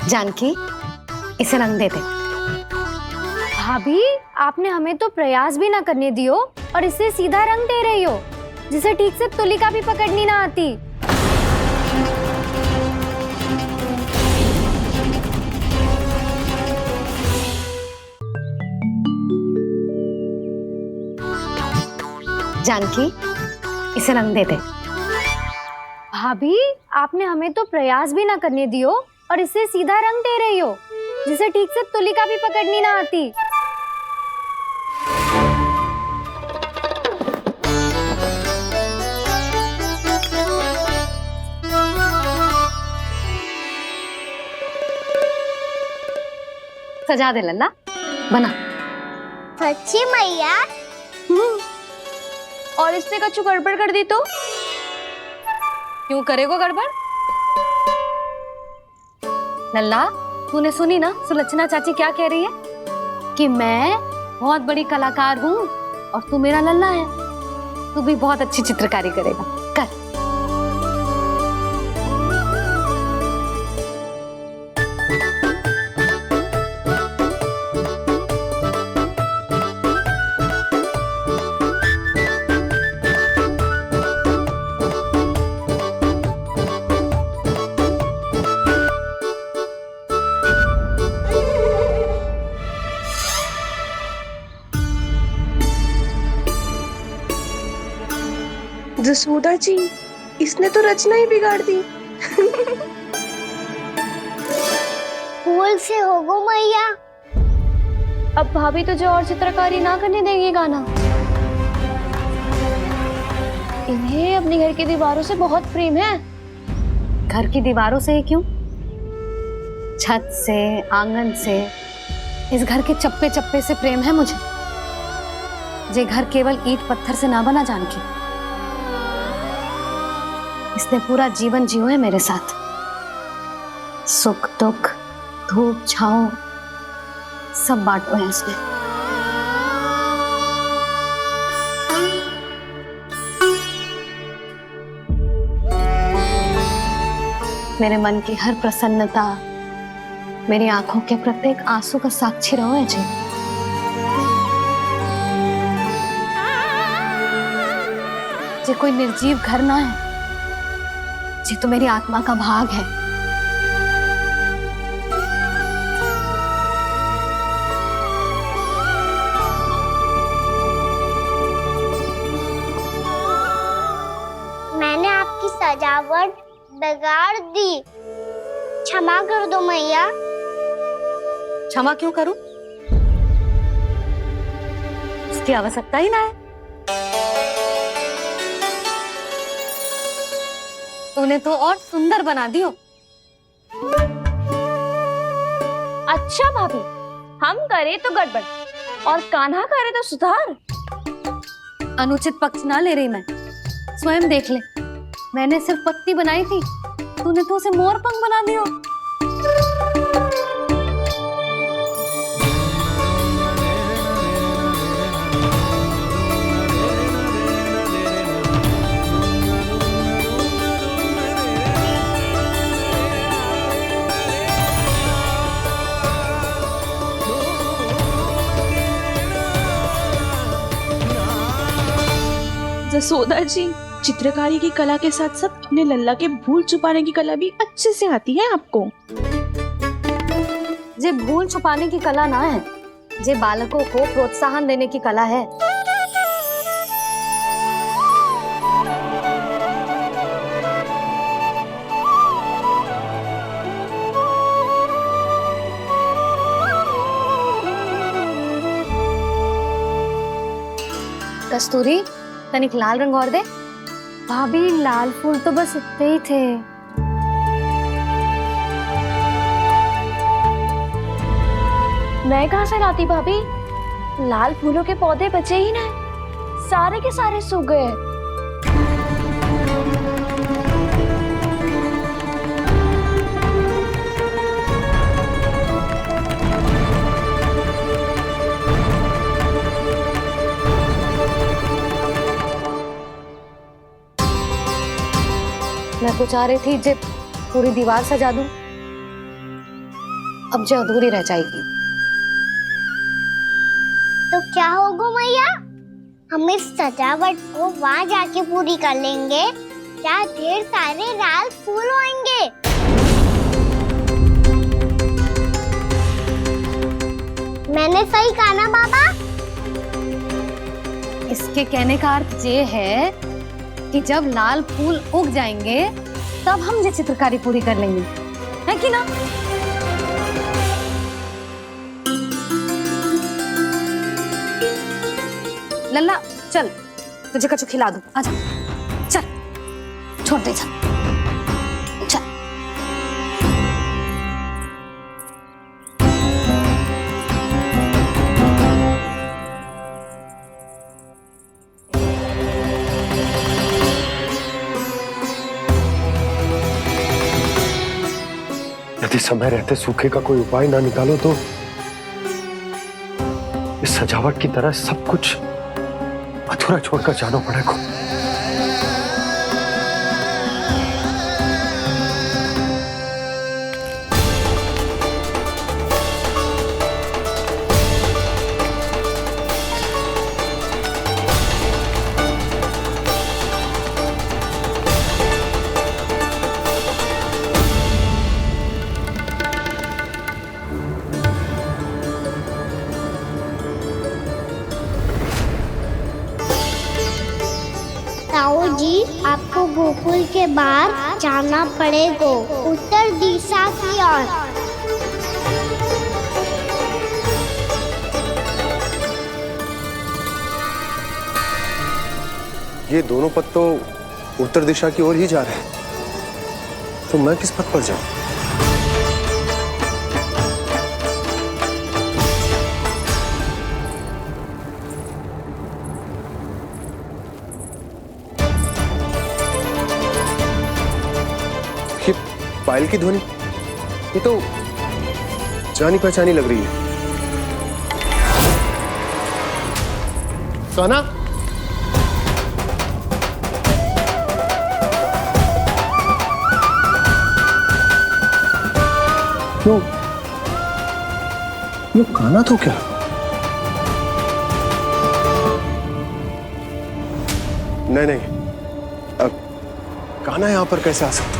जानकी, इसे रंग दे दे।
भाभी, आपने हमें तो प्रयास भी ना करने दियो और इसे सीधा रंग दे रही हो, जिसे ठीक से तुलिका भी पकड़नी ना आती।
जानकी, इसे रंग दे दे।
भाभी, आपने हमें तो प्रयास भी ना करने दियो और इसे सीधा रंग दे रही हो, जिसे ठीक से तुलिका भी पकड़नी ना आती।
सजा दे लल्ला, बना।
सच्ची मैया?
और इसने कछु गड़बड़ कर दी तो?
क्यों करेगो गड़बड़? लल्ला, तूने सुनी ना सुलक्षणा चाची क्या कह रही है? कि मैं बहुत बड़ी कलाकार हूँ और तू मेरा लल्ला है। तू भी बहुत अच्छी चित्रकारी करेगा, कर।
जसोदा जी, इसने तो रचना ही बिगाड़ दी।
फूल से होगो मैया।
अब भाभी तुझे और चित्रकारी ना करने देंगे गाना। इन्हें अपने घर की दीवारों से बहुत प्रेम है।
घर की दीवारों से क्यों? छत से, आंगन से, इस घर के चप्पे चप्पे से प्रेम है मुझे। ये घर केवल ईंट पत्थर से ना बना जानकी। इसने पूरा जीवन जियो है मेरे साथ। सुख दुख, धूप छाँव सब बांटो है इसने। मेरे मन की हर प्रसन्नता, मेरी आंखों के प्रत्येक आंसू का साक्षी रहो है जी। ये कोई निर्जीव घर ना है, ये तो मेरी आत्मा का भाग है।
मैंने आपकी सजावट बिगाड़ दी, क्षमा कर दो मैया।
क्षमा क्यों करूं? उसकी आवश्यकता ही ना है। तूने तो और सुंदर बना दियो।
अच्छा भाभी, हम करे तो गड़बड़ और कान्हा करे तो सुधार।
अनुचित पक्ष ना ले रही मैं, स्वयं देख ले। मैंने सिर्फ पत्ती बनाई थी, तूने तो उसे मोर पंख बना दियो।
जसोदा जी, चित्रकारी की कला के साथ साथ अपने लल्ला के भूल छुपाने की कला भी अच्छे से आती है आपको।
ये भूल छुपाने की कला ना है, ये बालकों को प्रोत्साहन देने की कला है। कस्तूरी, तनिक लाल रंग और दे।
भाभी, लाल फूल तो बस इतने ही थे।
मैं कहाँ से लाती भाभी? लाल फूलों के पौधे बचे ही ना, सारे के सारे सूख गए।
मैं तो चाह रही थी जे पूरी दीवार सजा दूं, अब जो अधूरी रह जाएगी।
तो क्या होगा मैया, हम इस सजावट को वहाँ जाके पूरी कर लेंगे, क्या ढेर सारे लाल फूल होंगे। मैंने सही कहा ना बाबा?
इसके कहने का अर्थ ये है कि जब लाल फूल उग जाएंगे तब हम ये चित्रकारी पूरी कर लेंगे, है कि ना? लल्ला चल, तुझे कछु खिला दूं, आजा चल, छोड़ दे चल।
यदि समय रहते सूखे का कोई उपाय ना निकालो तो इस सजावट की तरह सब कुछ अधूरा छोड़कर जाना पड़ेगा।
ताऊ जी, आपको गोकुल के बाहर जाना पड़ेगा, उत्तर दिशा की ओर।
ये दोनों पथ तो उत्तर दिशा की ओर ही जा रहे हैं, तो मैं किस पथ पर जाऊं? ये पायल की ध्वनि, ये तो जानी पहचानी लग रही है। कान्हा, क्यों? ये कान्हा तो क्या? नहीं नहीं, अब कान्हा यहां पर कैसे आ सकता?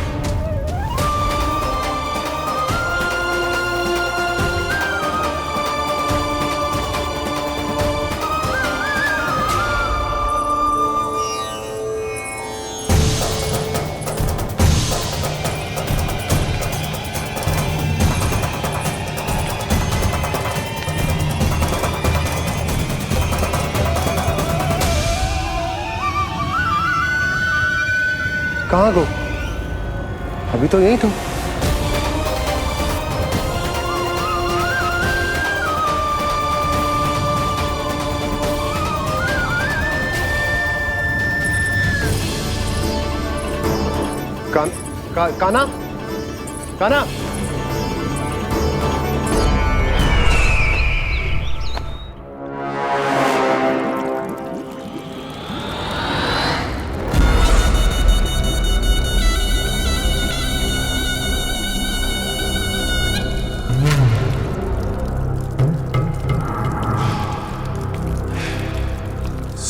कहाँ गो? अभी तो यही तुम। कान्हा, कान्हा,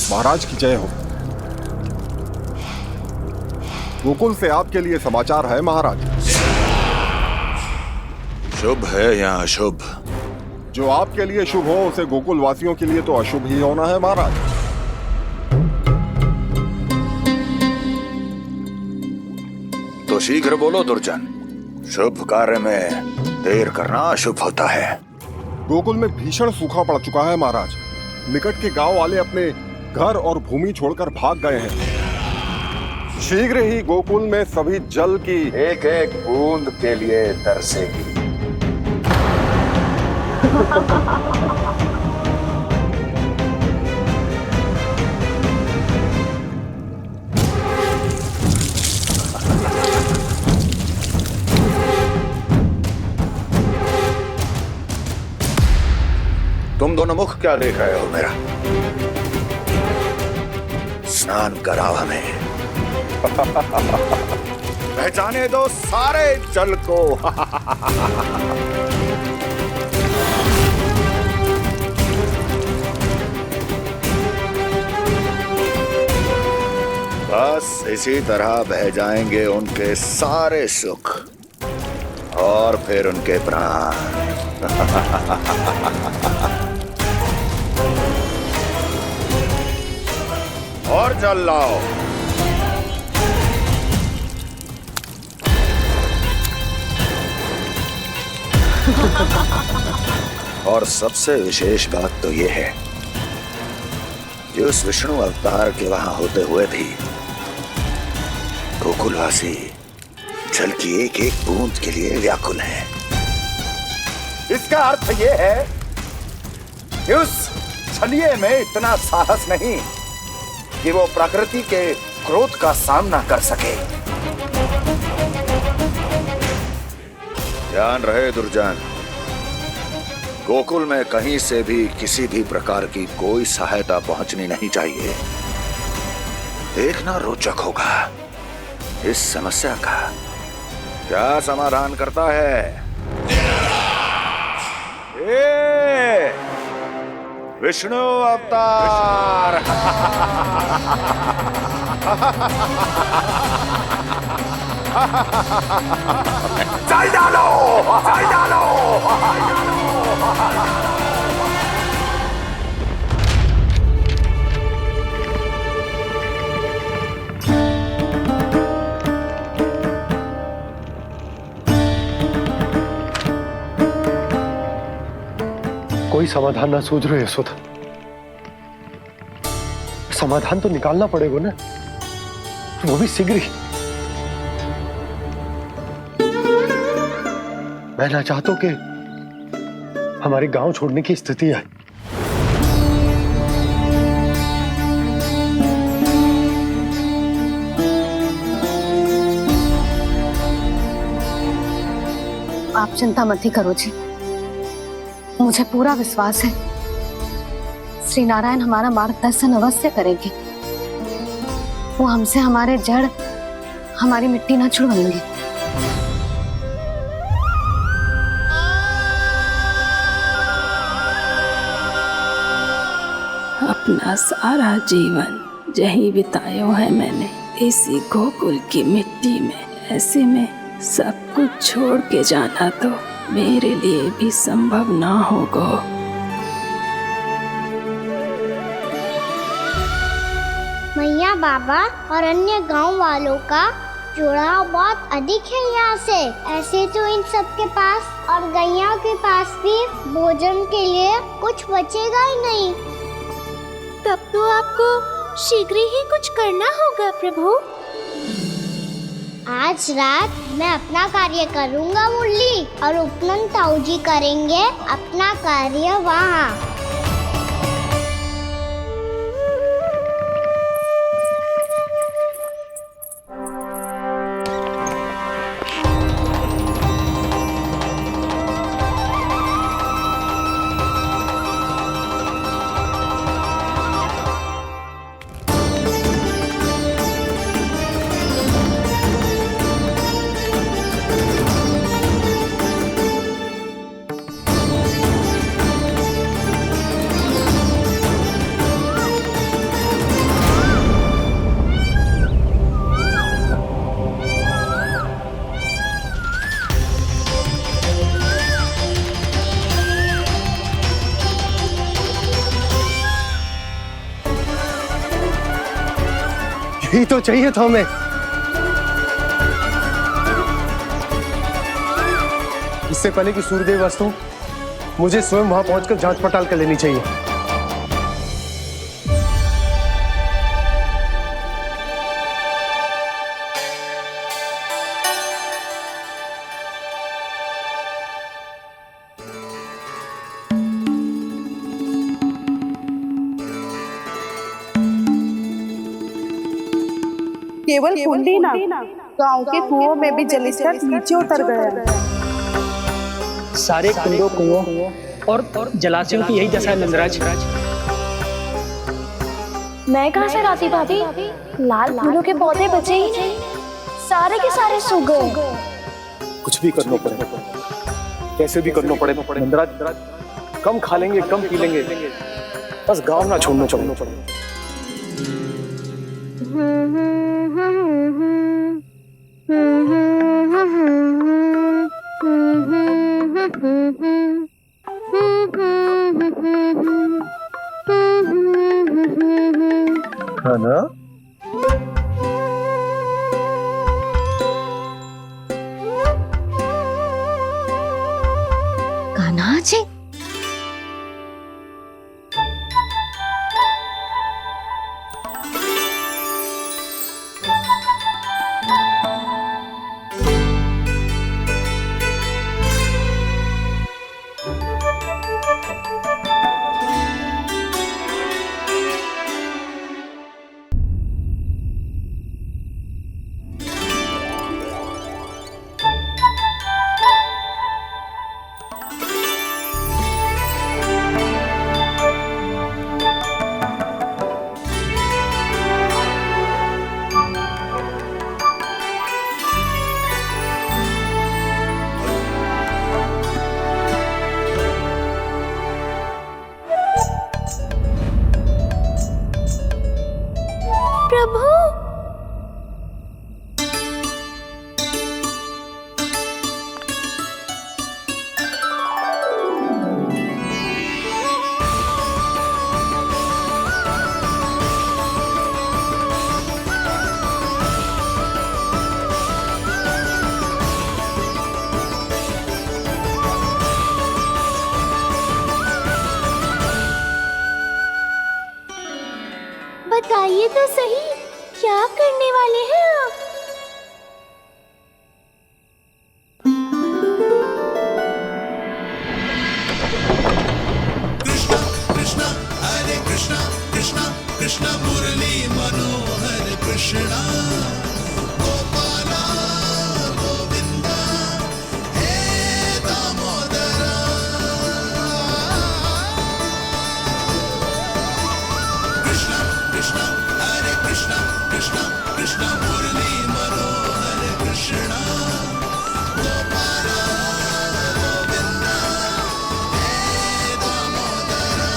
महाराज की जय हो। गोकुल से आपके लिए समाचार है महाराज।
शुभ है या अशुभ?
जो आपके लिए शुभ हो उसे गोकुल वासियों के लिए तो अशुभ ही होना है महाराज।
तो शीघ्र बोलो दुर्जन, शुभ कार्य में देर करना अशुभ होता है।
गोकुल में भीषण सूखा पड़ चुका है महाराज। निकट के गांव वाले अपने घर और भूमि छोड़कर भाग गए हैं। शीघ्र ही गोकुल में सभी जल की
एक एक बूंद के लिए तरसेगी। तुम दोनों मुख क्या देख रहे हो मेरा? स्नान कराओ हमें। पहचाने दो सारे जल को। बस इसी तरह बह जाएंगे उनके सारे सुख और फिर उनके प्राण। और जल लाओ। और सबसे विशेष बात तो यह है कि उस विष्णु अवतार के वहां होते हुए भी गोकुलवासी जल की एक एक बूंद के लिए व्याकुल है। इसका अर्थ यह है कि उस छलिए में इतना साहस नहीं कि वो प्रकृति के क्रोध का सामना कर सके। ध्यान रहे दुर्जन, गोकुल में कहीं से भी किसी भी प्रकार की कोई सहायता पहुंचनी नहीं चाहिए। देखना रोचक होगा इस समस्या का क्या समाधान करता है। ए, विष्णु अवतार। चल डालो, चल डालो।
कोई समाधान ना सूझ रहे यशोदा। समाधान तो निकालना पड़ेगा ना, वो भी शीघ्र ही। मैं ना चाहता कि हमारे गांव छोड़ने की स्थिति आए।
आप चिंता मत ही करो जी, मुझे पूरा विश्वास है श्री नारायण हमारा मार्गदर्शन अवश्य करेंगे। वो हमसे हमारे जड़, हमारी मिट्टी ना छुड़वाएंगे।
अपना सारा जीवन यही बितायो है मैंने, इसी गोकुल की मिट्टी में। ऐसे में सब कुछ छोड़ के जाना तो मेरे लिए भी संभव ना होगा।
मैया बाबा और अन्य गांव वालों का जुड़ाव बहुत अधिक है यहाँ से। ऐसे तो इन सब के पास और गैया के पास भी भोजन के लिए कुछ बचेगा ही नहीं।
तब तो आपको शीघ्र ही कुछ करना होगा प्रभु।
आज रात मैं अपना कार्य करूँगा मुरली, और उपनंद ताऊ जी करेंगे अपना कार्य वहाँ।
यही तो चाहिए था हमें। इससे पहले कि सूर्यदेव वस्तु, मुझे स्वयं वहां पहुंचकर जांच पड़ताल कर लेनी चाहिए।
केवल कुंडी ना, गांव के कुओं में भी जलस्तर नीचे उतर गया।
सारे कुंडों, कुओं और जलाशयों की यही दशा है नंदराज।
मैं कहाँ से लाती भाभी? लाल फूलों के पौधे बचे ही नहीं।
सारे के सारे सो गए।
कुछ भी करना पड़े, कैसे भी करना पड़े नंदराज, कम खा लेंगे, कम पी लेंगे, बस गांव ना छोड़ना पड़े। है ना?
कान्हा जी,
प्रभु, बताइए तो सही, क्या करने वाले हैं आप?
कृष्णा हरे कृष्णा कृष्णा कृष्णा मुरली मनोहर कृष्णा गोपाला गोविंदा हे दामोदरा कृष्णा कृष्णा हरे कृष्णा कृष्णा कृष्णा मुरली मनोहर कृष्णा गोपाला गोविंदा हे दामोदरा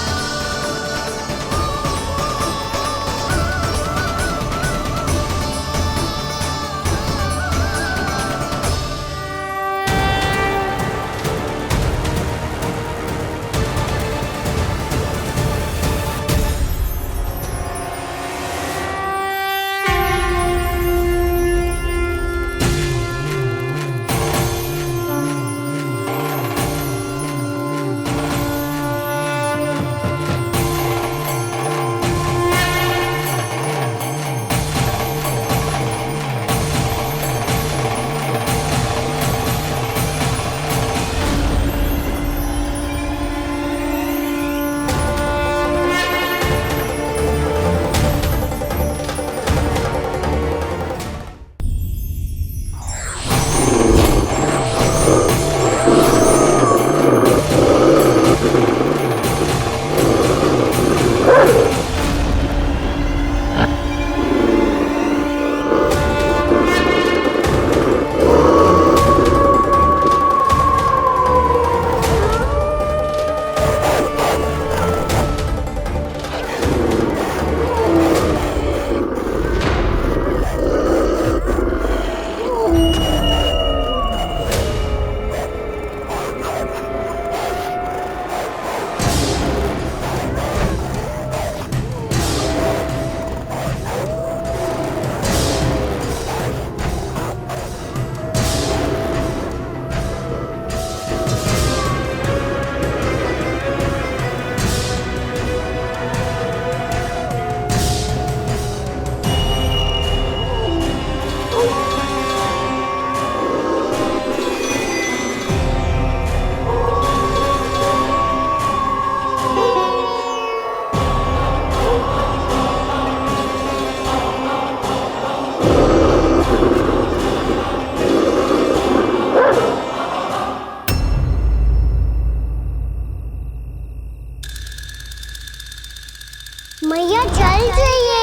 मैया चल जाइए।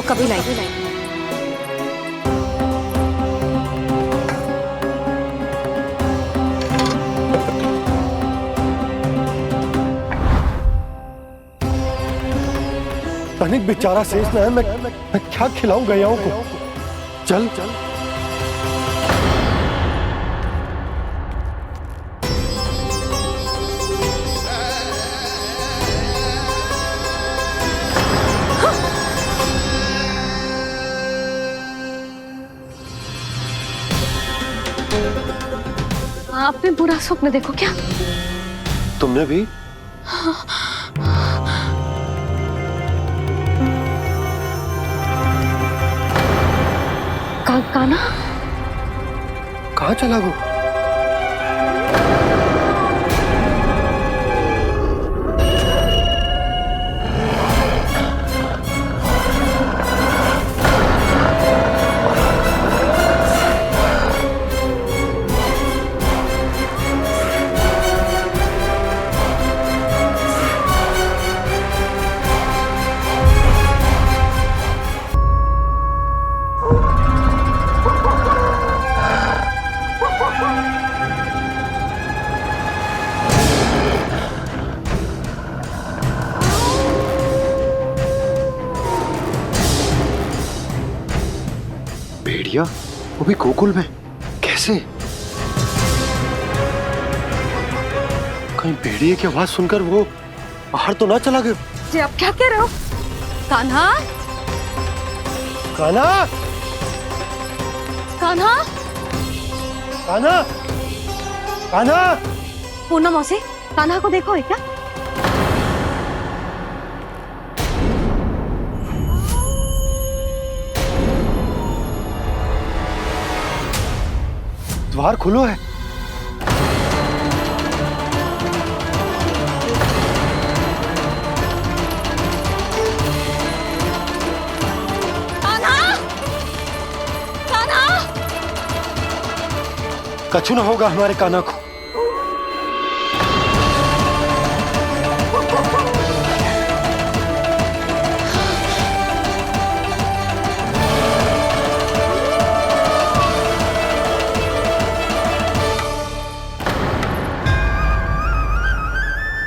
कभी लाई।
तनिक बेचारा शेष न है, मैं क्या खिलाऊं गयाओं को। चल चल
आपने बुरा स्वप्न देखो क्या?
तुमने भी?
कान्हा
कहाँ चला गो? भेड़िया वो भी गोकुल में कैसे? कहीं भेड़िए की आवाज सुनकर वो बाहर तो ना चला गया?
जी आप क्या कह रहे हो? कान्हा
कान्हा
कान्हा
कान्हा कान्हा
पूनम मौसी, कान्हा को देखो है क्या?
द्वार खुलो है।
कान्हा कान्हा
कछु ना होगा हमारे कान्हा को।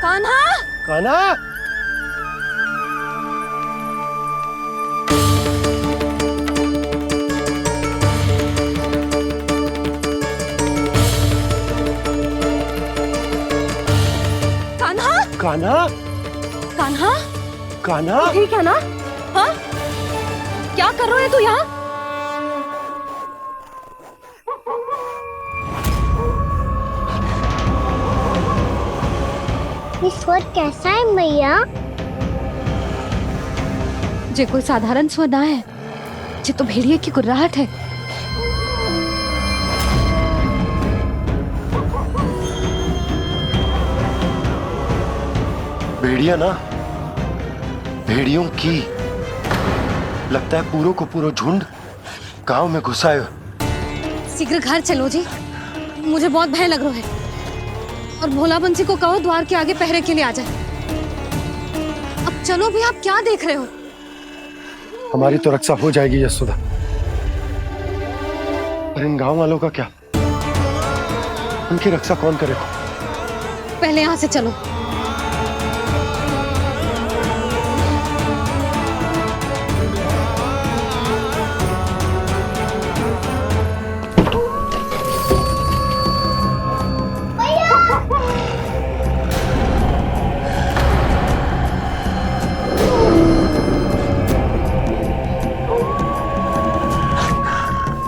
कान्हा
कान्हा
कान्हा
कान्हा
कान्हा
ठीक है ना? हाँ क्या कर रहे हो तू यहाँ?
ये स्वर कैसा है मैया?
जे कोई साधारण स्वर ना है, जे तो भेड़िए की गुर्राहट है।
भेड़िया ना, भेड़ियों की लगता है पूरो को पूरो झुंड गांव में घुसा है।
शीघ्र घर चलो जी, मुझे बहुत भय लग रहा है। और भोला बंसी को कहो द्वार के आगे पहरे के लिए आ जाए। अब चलो भी, आप क्या देख रहे हो?
हमारी तो रक्षा हो जाएगी यशोदा, पर इन गांव वालों का क्या? उनकी रक्षा कौन करेगा?
पहले यहाँ से चलो।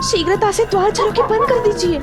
शीघ्रता से द्वार चलो के बंद कर दीजिए।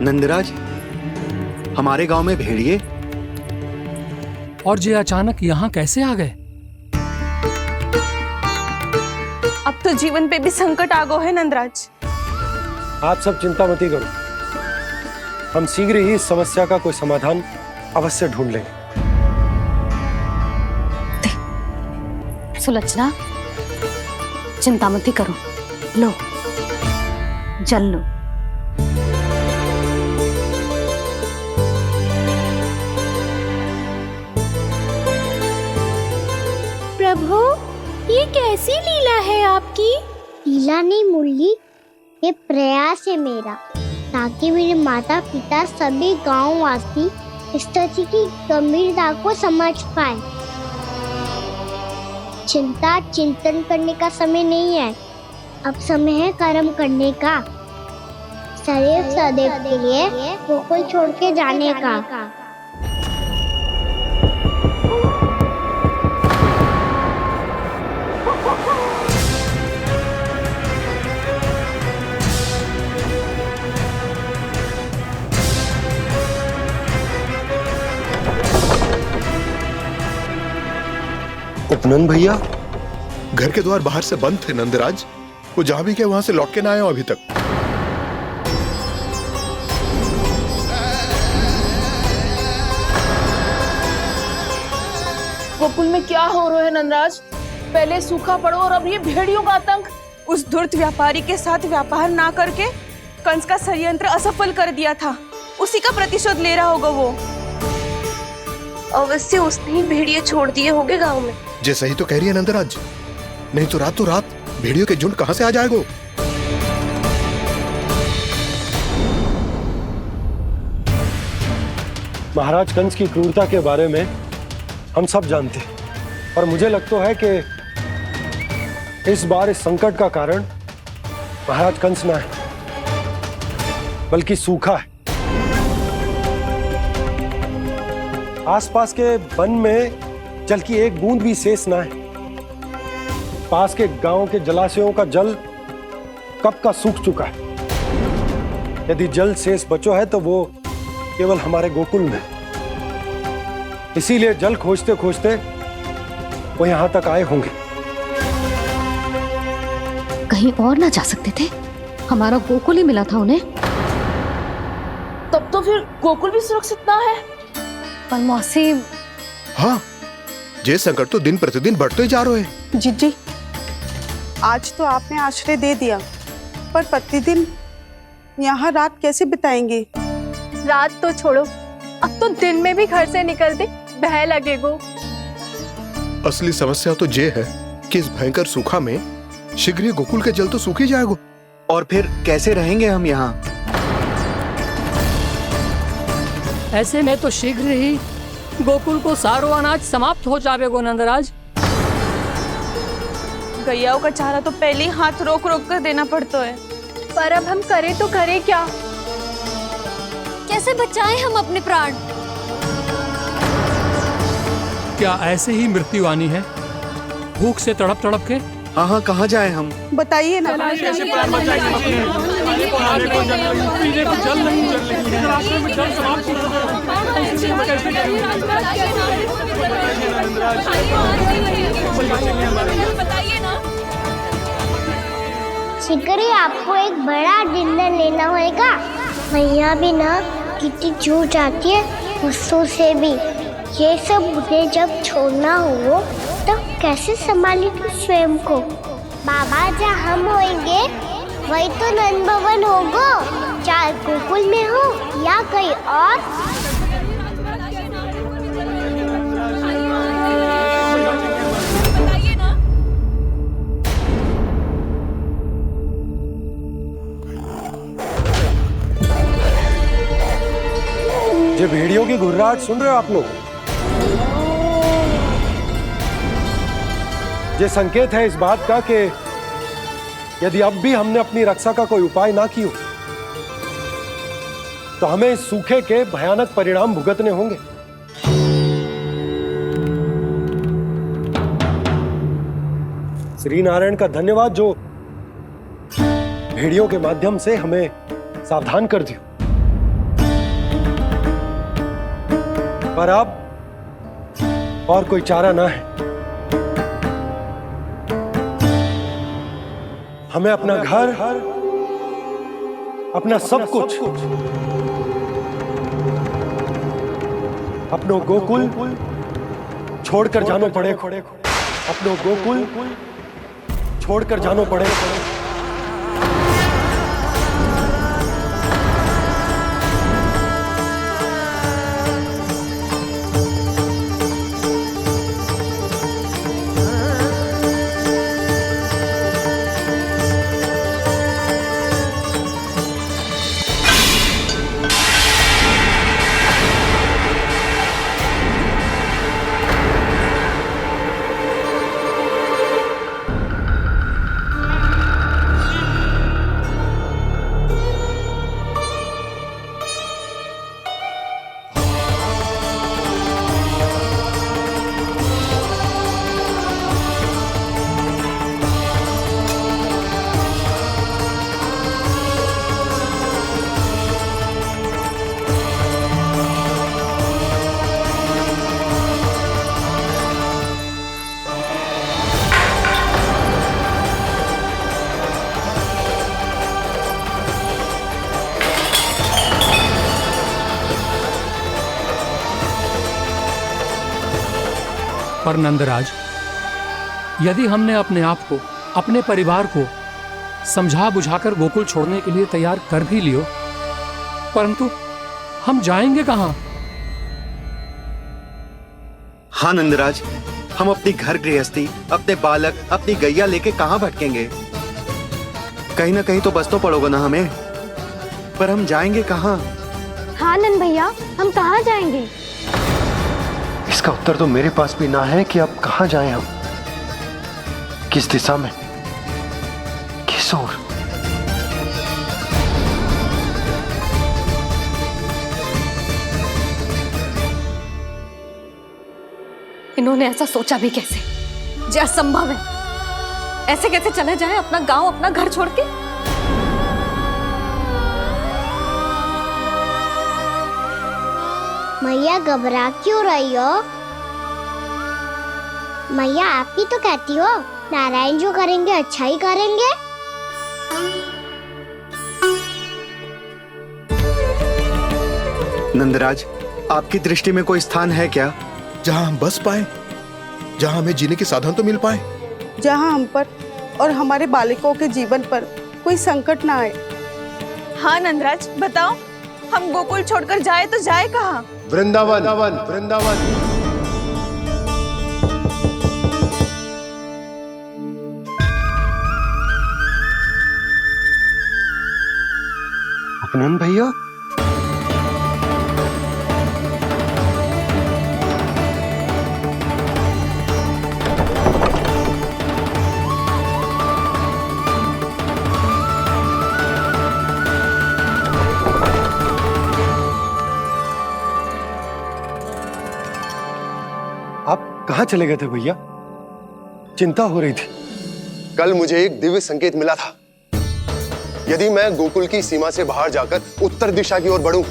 नंदराज, हमारे गांव में भेड़िए
और ये अचानक यहाँ कैसे आ गए?
अब तो जीवन पे भी संकट आ गो है नंदराज।
आप सब चिंता मत करो, हम शीघ्र ही इस समस्या का कोई समाधान अवश्य ढूंढ लेंगे।
सुलोचना, चिंता मत करो, लो जल लो।
प्रभु, ये कैसी लीला है आपकी?
लीला नहीं मुरली, ये प्रयास है मेरा, ताकि मेरे माता पिता सभी गांव वासी इस स्थिति की गंभीरता को समझ पाए। चिंता चिंतन करने का समय नहीं है, अब समय है कर्म करने का, सदैव सदैव के लिए गोकुल छोड़ के जाने का।
उपनंद भैया,
घर के द्वार बाहर से बंद थे नंदराज, वो जहां भी गए वहां से लौट के ना आए हो अभी तक।
गोकुल में क्या हो रहा है नंदराज? पहले सूखा पड़ो और अब ये भेड़ियों का आतंक।
उस धूर्त व्यापारी के साथ व्यापार ना करके कंस का षड्यंत्र असफल कर दिया था, उसी का प्रतिशोध ले रहा होगा वो।
अवश्य उसने ही भेड़िए छोड़ दिए होंगे गांव में।
जे सही तो कह रही है नंदराज, नहीं तो रात भेड़ियों के झुंड कहां से आ जाएगा?
महाराज कंस की क्रूरता के बारे में हम सब जानते हैं, और मुझे लगता है कि इस बार इस संकट का कारण महाराज कंस ना है, बल्कि सूखा है। आसपास के वन में जल की एक बूंद भी शेष ना है। पास के गांव के जलाशयों का जल कब का सूख चुका है। यदि जल शेष बचो है तो वो केवल हमारे गोकुल में। इसीलिए जल खोजते खोजते वो यहां तक आए होंगे।
कहीं और ना जा सकते थे? हमारा गोकुल ही मिला था उन्हें।
तब तो फिर गोकुल भी सुरक्षित ना है।
पर मौसी,
हाँ, ये संकट तो दिन प्रतिदिन बढ़ते जा रहे हैं।
जीजी, आज तो आपने आश्रय दे दिया, पर प्रतिदिन यहाँ रात कैसे बिताएंगे?
रात तो छोड़ो, अब तो दिन में भी घर से निकलते भय लगेगो।
असली समस्या तो ये है कि इस भयंकर सूखा में शीघ्र ही गोकुल के जल तो सूख ही जाएगा।
और फिर कैसे रहेंगे हम यहाँ?
ऐसे में तो शीघ्र ही गोकुल को सारो अनाज समाप्त हो जाएगो नंदराज।
गैयाओं का चारा तो पहले ही हाथ रोक रोक कर देना पड़ता है।
पर अब हम करें तो करें क्या?
कैसे बचाएं हम अपने प्राण?
क्या ऐसे ही मृत्यु आनी है, भूख से तड़प तड़प के?
हाँ, कहाँ जाए हम?
बताइए ना।
कैसे प्राण बचाएंगे अपने? खाने को जल नहीं, पीने को जल नहीं, रास्ते में जल समाप्त हो गया।
शीघ्र ही आपको एक बड़ा निर्णय लेना होगा। मैया भी ना कितनी जूझ जाती है गुस्सों से भी। ये सब मुझे जब छोड़ना हो तो कैसे संभालेंगे स्वयं को? बाबा जहाँ हम होंगे वही तो नंद भवन होगा, चाहे गोकुल में हो या कहीं और।
ये भेड़ियों की घुर्राहट सुन रहे हो आप लोग? ये संकेत है इस बात का कि यदि अब भी हमने अपनी रक्षा का कोई उपाय ना किया तो हमें इस सूखे के भयानक परिणाम भुगतने होंगे। श्री नारायण का धन्यवाद जो भेड़ियों के माध्यम से हमें सावधान कर दिया। पर अब और कोई चारा ना है। हमें अपना घर, अपना सब कुछ, अपनो गोकुल छोड़कर जानो पड़ेगा। अपनो गोकुल छोड़कर जानो पड़ेगा।
पर नंदराज, यदि हमने अपने आप को, अपने परिवार को समझा बुझाकर गोकुल छोड़ने के लिए तैयार कर भी लियो, परंतु हम जाएंगे कहां?
हाँ नंदराज, हम अपनी घर गृहस्थी, अपने बालक, अपनी गैया लेके कहां भटकेंगे? कहीं ना कहीं तो बस तो पड़ोगे ना हमें, पर हम जाएंगे कहां?
हाँ नंद भैया, हम कहाँ जाएंगे?
इसका उत्तर तो मेरे पास भी ना है कि अब कहां जाएं हम, किस दिशा में, किस ओर।
इन्होंने ऐसा सोचा भी कैसे? जो असंभव है। ऐसे कैसे चले जाएं अपना गांव, अपना घर छोड़ के?
मैया घबरा क्यों रही हो? मैया आप ही तो कहती हो नारायण जो करेंगे अच्छा ही करेंगे।
नंदराज, आपकी दृष्टि में कोई स्थान है क्या
जहां हम बस पाए, जहां हमें जीने के साधन तो मिल पाए,
जहाँ हम पर और हमारे बालकों के जीवन पर कोई संकट ना आए। हाँ नंदराज, बताओ, हम गोकुल छोड़कर जाए तो जाए कहाँ?
वृंदावन, वृंदावन।
अपनन भैया, कहां चले गए थे भैया? चिंता हो रही थी।
कल मुझे एक दिव्य संकेत मिला था। यदि मैं गोकुल की सीमा से बाहर जाकर उत्तर दिशा की ओर बढ़ूं,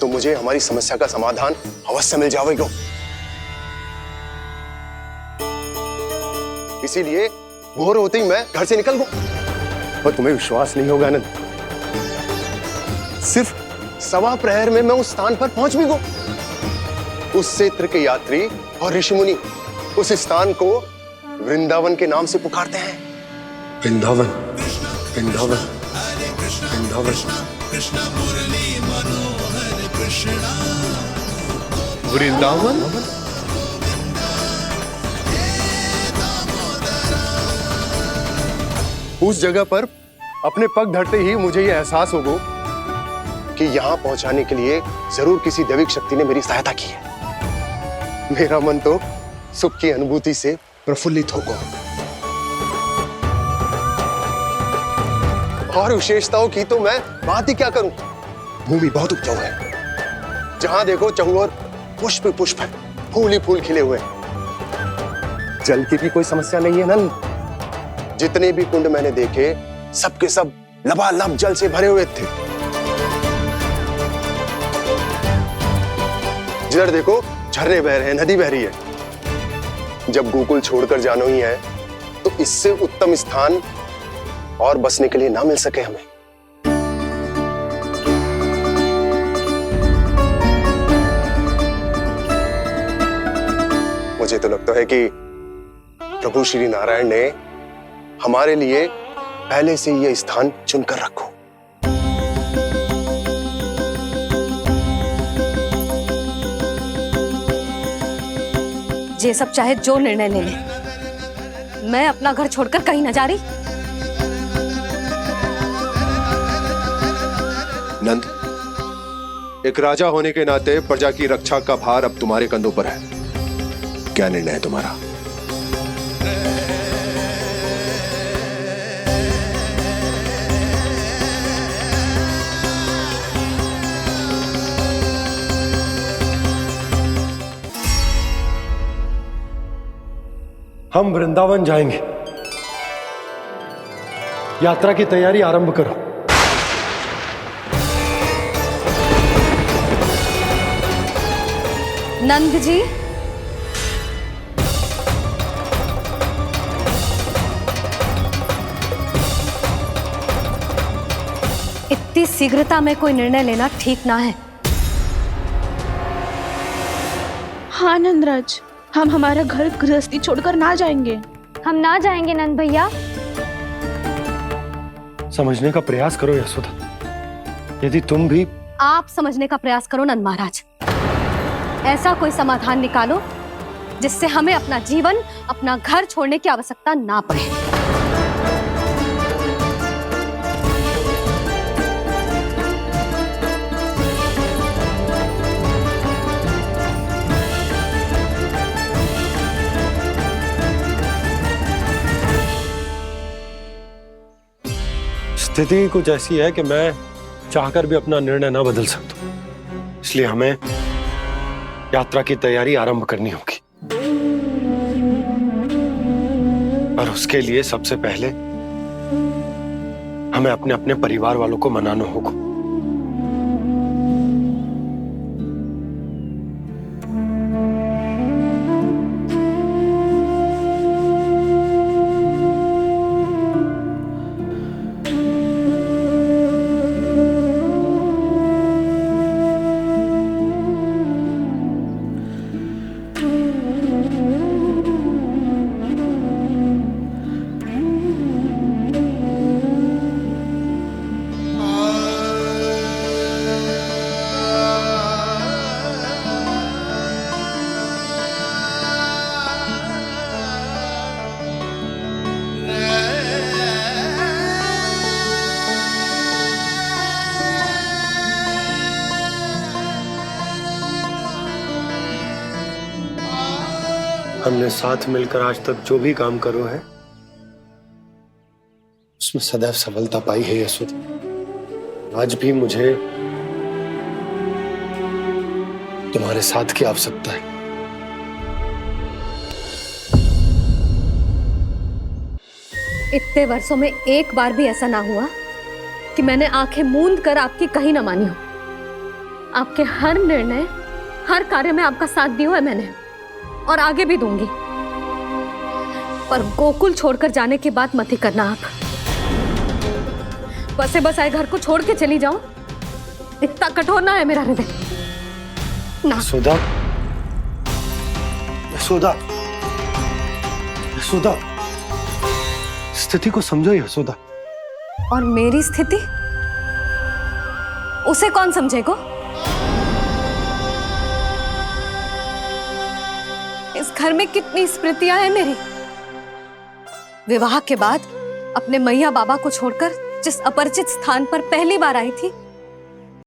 तो मुझे हमारी समस्या का समाधान अवश्य मिल जाएगा। इसीलिए भोर होते ही मैं घर से निकल गया। और तुम्हें विश्वास नहीं होगा आनंद, सिर्फ सवा प्रहर में मैं उस स्थान पर पहुंच भी गया। उस क्षेत्र के यात्री और ऋषिमुनि उस स्थान को वृंदावन के नाम से पुकारते हैं।
वृंदावन, वृंदावन, वृंदावन।
वृंदावन? उस जगह पर अपने पग धरते ही मुझे यह एहसास होगा कि यहां पहुंचाने के लिए जरूर किसी दैविक शक्ति ने मेरी सहायता की है। मेरा मन तो सुख की अनुभूति से प्रफुल्लित होगा। और विशेषताओं की तो मैं बात ही क्या करूं। भूमि बहुत उपजाऊ है, जहां देखो चहुओर पुष्प पुष्प है, फूल ही फूल खिले हुए। जल की भी कोई समस्या नहीं है नंद। जितने भी कुंड मैंने देखे, सबके सब लबालब जल से भरे हुए थे। जिधर देखो झरने बह रहे हैं, नदी बह रही है। जब गोकुल छोड़कर जाना ही है तो इससे उत्तम स्थान और बसने के लिए ना मिल सके हमें। मुझे तो लगता है कि प्रभु श्री नारायण ने हमारे लिए पहले से यह स्थान चुनकर रखो।
ये सब चाहे जो निर्णय ले ले, मैं अपना घर छोड़कर कहीं न जा रही।
नंद, एक राजा होने के नाते प्रजा की रक्षा का भार अब तुम्हारे कंधों पर है। क्या निर्णय है तुम्हारा?
हम वृंदावन जाएंगे। यात्रा की तैयारी आरंभ करो।
नंद जी, इतनी शीघ्रता में कोई निर्णय लेना ठीक ना है।
हाँ नंदराज, हम हमारा घर गृहस्थी छोड़कर ना जाएंगे।
हम ना जाएंगे नंद भैया।
समझने का प्रयास करो यशोदा। यदि तुम भी
आप समझने का प्रयास करो नंद महाराज। ऐसा कोई समाधान निकालो जिससे हमें अपना जीवन, अपना घर छोड़ने की आवश्यकता ना पड़े।
स्थिति कुछ ऐसी है कि मैं चाहकर भी अपना निर्णय ना बदल सकता, इसलिए हमें यात्रा की तैयारी आरंभ करनी होगी। और उसके लिए सबसे पहले हमें अपने अपने परिवार वालों को मनाना होगा। हमने साथ मिलकर आज तक जो भी काम करो है उसमें सदैव सफलता पाई है यशोदा। आज भी मुझे तुम्हारे साथ की आवश्यकता है।
इतने वर्षों में एक बार भी ऐसा ना हुआ कि मैंने आंखें मूंद कर आपकी कहीं ना मानी हो। आपके हर निर्णय, हर कार्य में आपका साथ दिया है मैंने, और आगे भी दूंगी। पर गोकुल छोड़कर जाने की बात मत ही करना आप। बसे बसाए घर को छोड़ के चली जाऊं, इतना कठोर ना है मेरा हृदय ना।
यशोदा, यशोदा, यशोदा, स्थिति को समझो यशोदा।
और मेरी स्थिति उसे कौन समझेगा? इस घर में कितनी स्मृतियां हैं मेरी। विवाह के बाद अपने मैया बाबा को छोड़कर जिस अपरिचित स्थान पर पहली बार आई थी,